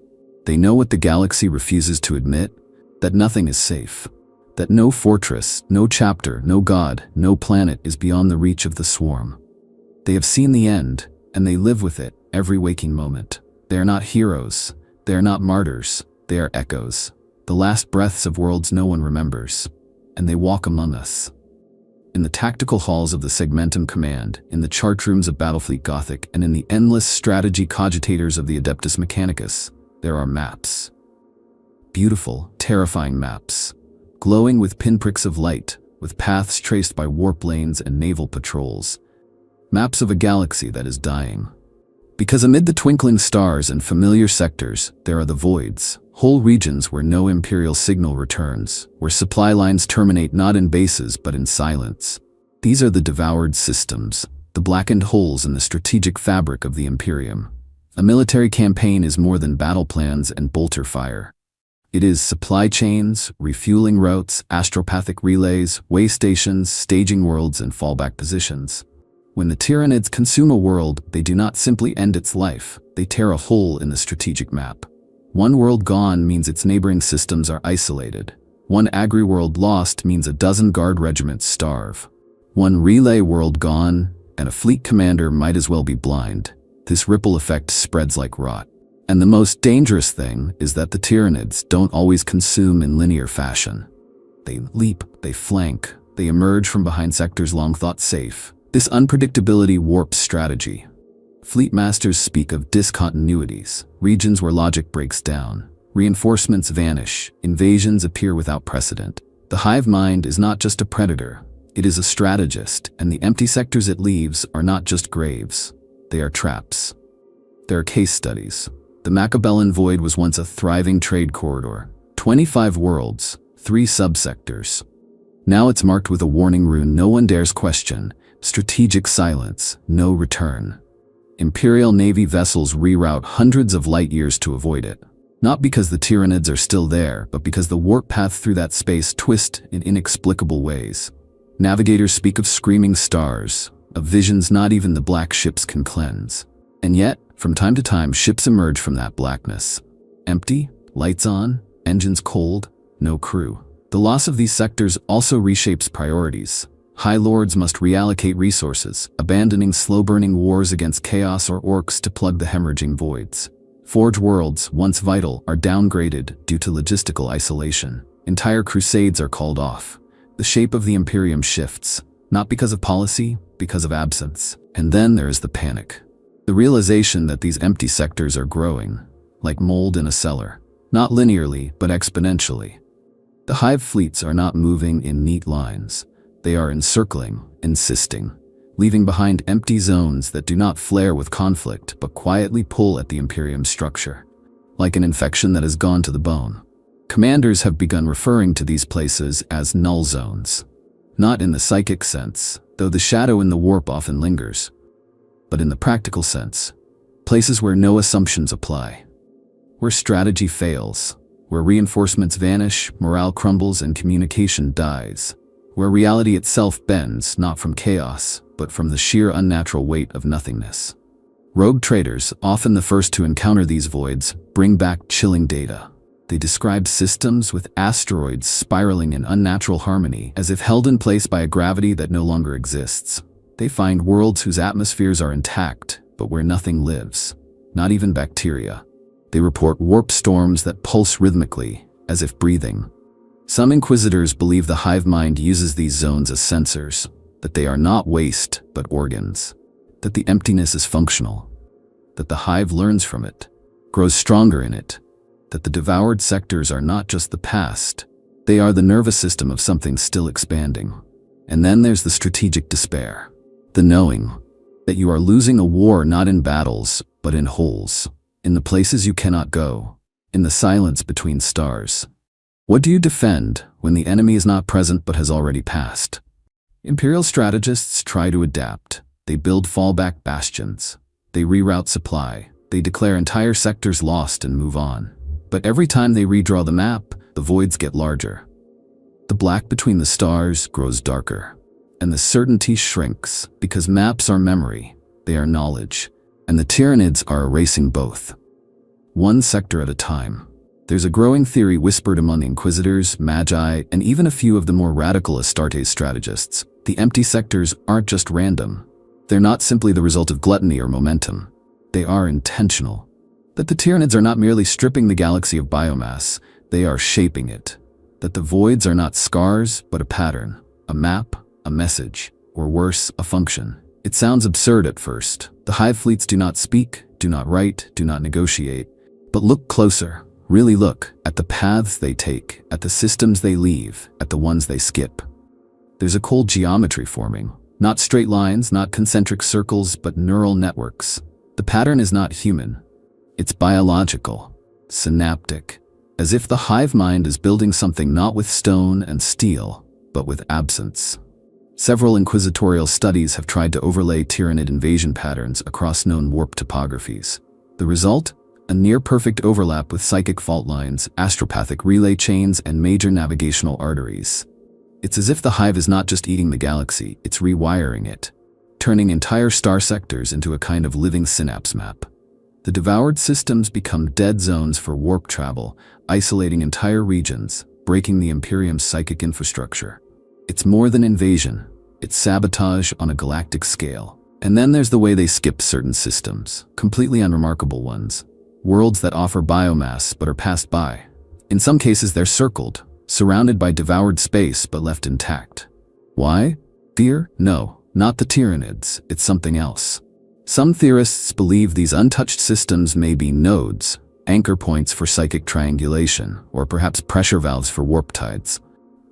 Speaker 1: They know what the galaxy refuses to admit, that nothing is safe. That no fortress, no chapter, no god, no planet is beyond the reach of the swarm. They have seen the end, and they live with it every waking moment. They are not heroes, they are not martyrs, they are echoes. The last breaths of worlds no one remembers, and they walk among us. In the tactical halls of the Segmentum Command, in the chart rooms of Battlefleet Gothic, and in the endless strategy cogitators of the Adeptus Mechanicus, there are maps. Beautiful, terrifying maps, glowing with pinpricks of light, with paths traced by warp lanes and naval patrols. Maps of a galaxy that is dying. Because amid the twinkling stars and familiar sectors, there are the voids, whole regions where no imperial signal returns, where supply lines terminate not in bases but in silence. These are the devoured systems, the blackened holes in the strategic fabric of the Imperium. A military campaign is more than battle plans and bolter fire. It is supply chains, refueling routes, astropathic relays, way stations, staging worlds, and fallback positions. When the Tyranids consume a world, they do not simply end its life, they tear a hole in the strategic map. One world gone means its neighboring systems are isolated. One agri-world lost means a dozen guard regiments starve. One relay world gone, and a fleet commander might as well be blind. This ripple effect spreads like rot. And the most dangerous thing is that the Tyranids don't always consume in linear fashion. They leap, they flank, they emerge from behind sectors long thought safe. This unpredictability warps strategy. Fleet masters speak of discontinuities, regions where logic breaks down. Reinforcements vanish, invasions appear without precedent. The hive mind is not just a predator, it is a strategist, and the empty sectors it leaves are not just graves, they are traps. There are case studies. The Machiavellian Void was once a thriving trade corridor, 25 worlds, 3 subsectors. Now it's marked with a warning rune no one dares question, strategic silence, no return. Imperial Navy vessels reroute hundreds of light years to avoid it. Not because the Tyranids are still there, but because the warp paths through that space twist in inexplicable ways. Navigators speak of screaming stars, of visions not even the black ships can cleanse. And yet, from time to time, ships emerge from that blackness. Empty, lights on, engines cold, no crew. The loss of these sectors also reshapes priorities. High Lords must reallocate resources, abandoning slow-burning wars against chaos or orcs to plug the hemorrhaging voids. Forge worlds, once vital, are downgraded due to logistical isolation. Entire crusades are called off. The shape of the Imperium shifts, not because of policy, because of absence. And then there is the panic. The realization that these empty sectors are growing, like mold in a cellar, not linearly, but exponentially. The hive fleets are not moving in neat lines. They are encircling, insisting, leaving behind empty zones that do not flare with conflict but quietly pull at the Imperium's structure. Like an infection that has gone to the bone. Commanders have begun referring to these places as null zones. Not in the psychic sense, though the shadow in the warp often lingers, but in the practical sense, places where no assumptions apply. Where strategy fails, where reinforcements vanish, morale crumbles, and communication dies. Where reality itself bends, not from chaos, but from the sheer unnatural weight of nothingness. Rogue traders, often the first to encounter these voids, bring back chilling data. They describe systems with asteroids spiraling in unnatural harmony, as if held in place by a gravity that no longer exists. They find worlds whose atmospheres are intact, but where nothing lives, not even bacteria. They report warp storms that pulse rhythmically, as if breathing. Some inquisitors believe the hive mind uses these zones as sensors, that they are not waste, but organs, that the emptiness is functional, that the hive learns from it, grows stronger in it, that the devoured sectors are not just the past, they are the nervous system of something still expanding. And then there's the strategic despair, the knowing that you are losing a war not in battles, but in holes, in the places you cannot go, in the silence between stars. What do you defend when the enemy is not present but has already passed? Imperial strategists try to adapt. They build fallback bastions. They reroute supply. They declare entire sectors lost and move on. But every time they redraw the map, the voids get larger. The black between the stars grows darker. And the certainty shrinks, because maps are memory, they are knowledge. And the Tyranids are erasing both. One sector at a time. There's a growing theory whispered among Inquisitors, Magi, and even a few of the more radical Astartes strategists. The empty sectors aren't just random. They're not simply the result of gluttony or momentum. They are intentional. That the Tyranids are not merely stripping the galaxy of biomass, they are shaping it. That the voids are not scars, but a pattern, a map, a message, or worse, a function. It sounds absurd at first. The hive fleets do not speak, do not write, do not negotiate. But look closer. Really look at the paths they take, at the systems they leave, at the ones they skip. There's a cold geometry forming. Not straight lines, not concentric circles, but neural networks. The pattern is not human. It's biological, synaptic, as if the hive mind is building something not with stone and steel, but with absence. Several inquisitorial studies have tried to overlay Tyranid invasion patterns across known warp topographies. The result? A near-perfect overlap with psychic fault lines, astropathic relay chains, and major navigational arteries. It's as if the Hive is not just eating the galaxy, it's rewiring it, turning entire star sectors into a kind of living synapse map. The Devoured systems become dead zones for warp travel, isolating entire regions, breaking the Imperium's psychic infrastructure. It's more than invasion, it's sabotage on a galactic scale. And then there's the way they skip certain systems, completely unremarkable ones. Worlds that offer biomass but are passed by. In some cases they're circled, surrounded by devoured space but left intact. Why? Fear? No, not the Tyranids, it's something else. Some theorists believe these untouched systems may be nodes, anchor points for psychic triangulation, or perhaps pressure valves for warp tides.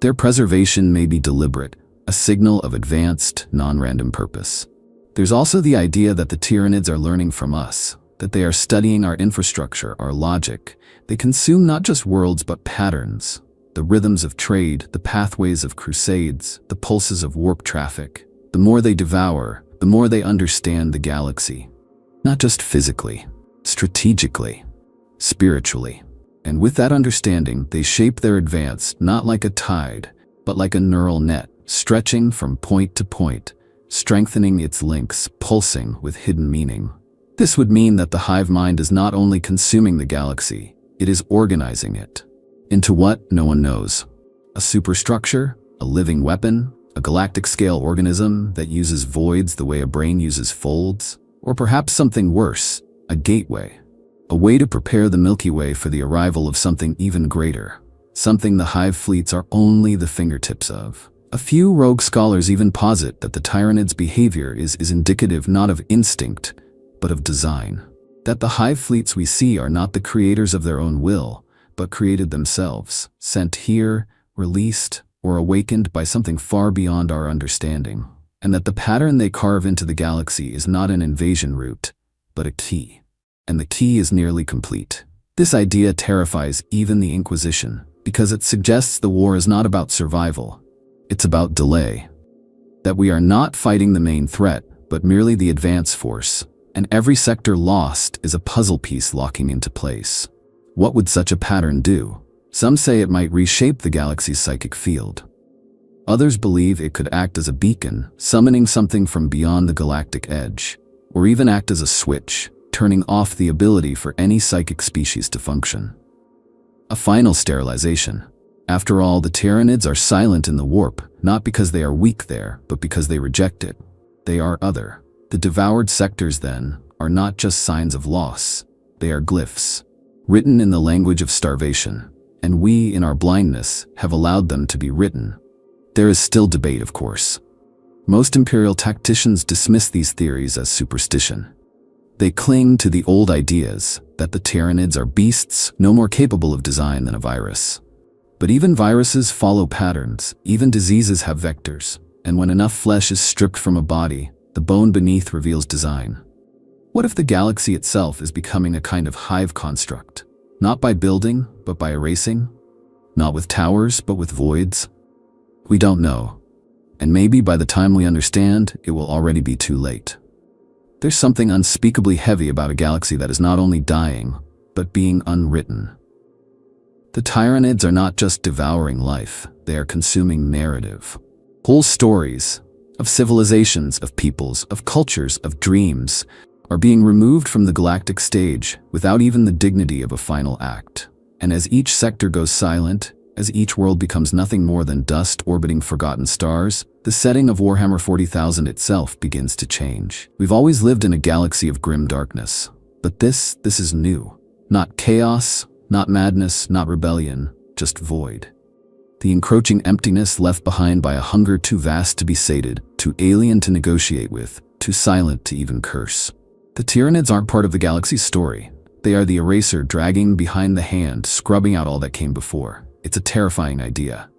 Speaker 1: Their preservation may be deliberate, a signal of advanced, non-random purpose. There's also the idea that the Tyranids are learning from us, that they are studying our infrastructure, our logic. They consume not just worlds but patterns, the rhythms of trade, the pathways of crusades, the pulses of warp traffic. The more they devour, the more they understand the galaxy. Not just physically, strategically, spiritually. And with that understanding, they shape their advance not like a tide, but like a neural net, stretching from point to point, strengthening its links, pulsing with hidden meaning. This would mean that the hive mind is not only consuming the galaxy, it is organizing it. Into what? No one knows. A superstructure? A living weapon? A galactic-scale organism that uses voids the way a brain uses folds? Or perhaps something worse, a gateway. A way to prepare the Milky Way for the arrival of something even greater. Something the hive fleets are only the fingertips of. A few rogue scholars even posit that the Tyranids' behavior is indicative not of instinct, but of design. That the hive fleets we see are not the creators of their own will, but created themselves, sent here, released, or awakened by something far beyond our understanding. And that the pattern they carve into the galaxy is not an invasion route, but a key. And the key is nearly complete. This idea terrifies even the Inquisition, because it suggests the war is not about survival, it's about delay. That we are not fighting the main threat, but merely the advance force, and every sector lost is a puzzle piece locking into place. What would such a pattern do? Some say it might reshape the galaxy's psychic field. Others believe it could act as a beacon, summoning something from beyond the galactic edge, or even act as a switch, turning off the ability for any psychic species to function. A final sterilization. After all, the Tyranids are silent in the warp, not because they are weak there, but because they reject it. They are other. The devoured sectors, then, are not just signs of loss. They are glyphs, written in the language of starvation, and we, in our blindness, have allowed them to be written. There is still debate, of course. Most Imperial tacticians dismiss these theories as superstition. They cling to the old ideas that the Tyranids are beasts no more capable of design than a virus. But even viruses follow patterns, even diseases have vectors, and when enough flesh is stripped from a body, the bone beneath reveals design. What if the galaxy itself is becoming a kind of hive construct? Not by building, but by erasing? Not with towers, but with voids? We don't know. And maybe by the time we understand, it will already be too late. There's something unspeakably heavy about a galaxy that is not only dying, but being unwritten. The Tyranids are not just devouring life, they are consuming narrative. Whole stories, of civilizations, of peoples, of cultures, of dreams, are being removed from the galactic stage without even the dignity of a final act. And as each sector goes silent, as each world becomes nothing more than dust orbiting forgotten stars, the setting of Warhammer 40,000 itself begins to change. We've always lived in a galaxy of grim darkness, but this is new. Not chaos, not madness, not rebellion, just void. The encroaching emptiness left behind by a hunger too vast to be sated, too alien to negotiate with, too silent to even curse. The Tyranids aren't part of the galaxy's story. They are the eraser dragging behind the hand, scrubbing out all that came before. It's a terrifying idea.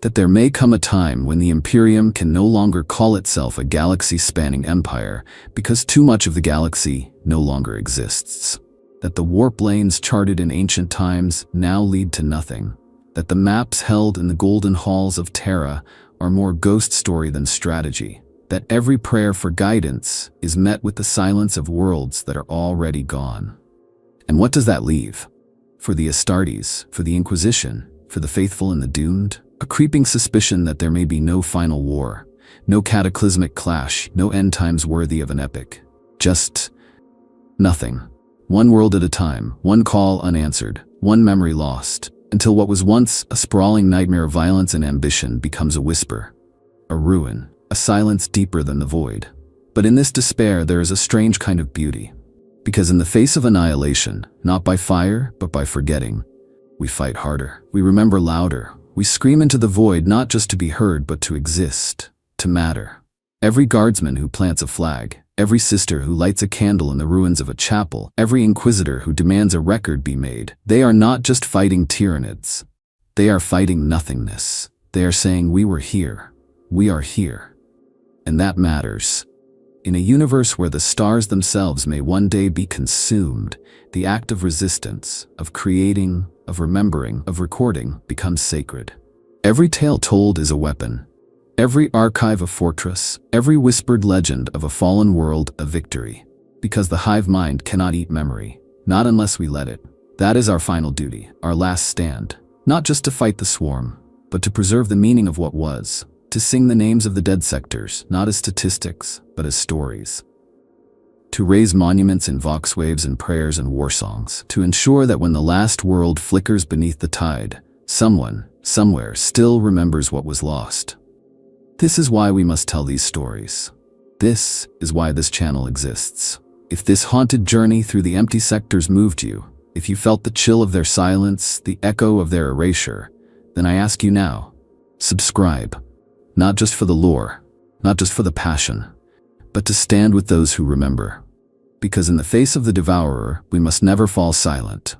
Speaker 1: That there may come a time when the Imperium can no longer call itself a galaxy-spanning empire because too much of the galaxy no longer exists. That the warp lanes charted in ancient times now lead to nothing. That the maps held in the golden halls of Terra are more ghost story than strategy, that every prayer for guidance is met with the silence of worlds that are already gone. And what does that leave? For the Astartes, for the Inquisition, for the faithful and the doomed, a creeping suspicion that there may be no final war, no cataclysmic clash, no end times worthy of an epic. Just nothing. One world at a time, one call unanswered, one memory lost, until what was once a sprawling nightmare of violence and ambition becomes a whisper, a ruin, a silence deeper than the void. But in this despair there is a strange kind of beauty. Because in the face of annihilation, not by fire, but by forgetting, we fight harder, we remember louder, we scream into the void not just to be heard but to exist, to matter. Every guardsman who plants a flag, every sister who lights a candle in the ruins of a chapel, every inquisitor who demands a record be made, they are not just fighting Tyranids. They are fighting nothingness. They are saying we were here. We are here. And that matters. In a universe where the stars themselves may one day be consumed, the act of resistance, of creating, of remembering, of recording becomes sacred. Every tale told is a weapon. Every archive a fortress, every whispered legend of a fallen world a victory. Because the hive mind cannot eat memory, not unless we let it. That is our final duty, our last stand. Not just to fight the swarm, but to preserve the meaning of what was. To sing the names of the dead sectors, not as statistics, but as stories. To raise monuments in vox waves and prayers and war songs. To ensure that when the last world flickers beneath the tide, someone, somewhere, still remembers what was lost. This is why we must tell these stories. This is why this channel exists. If this haunted journey through the empty sectors moved you, if you felt the chill of their silence, the echo of their erasure, then I ask you now, subscribe. Not just for the lore, not just for the passion, but to stand with those who remember. Because in the face of the Devourer, we must never fall silent.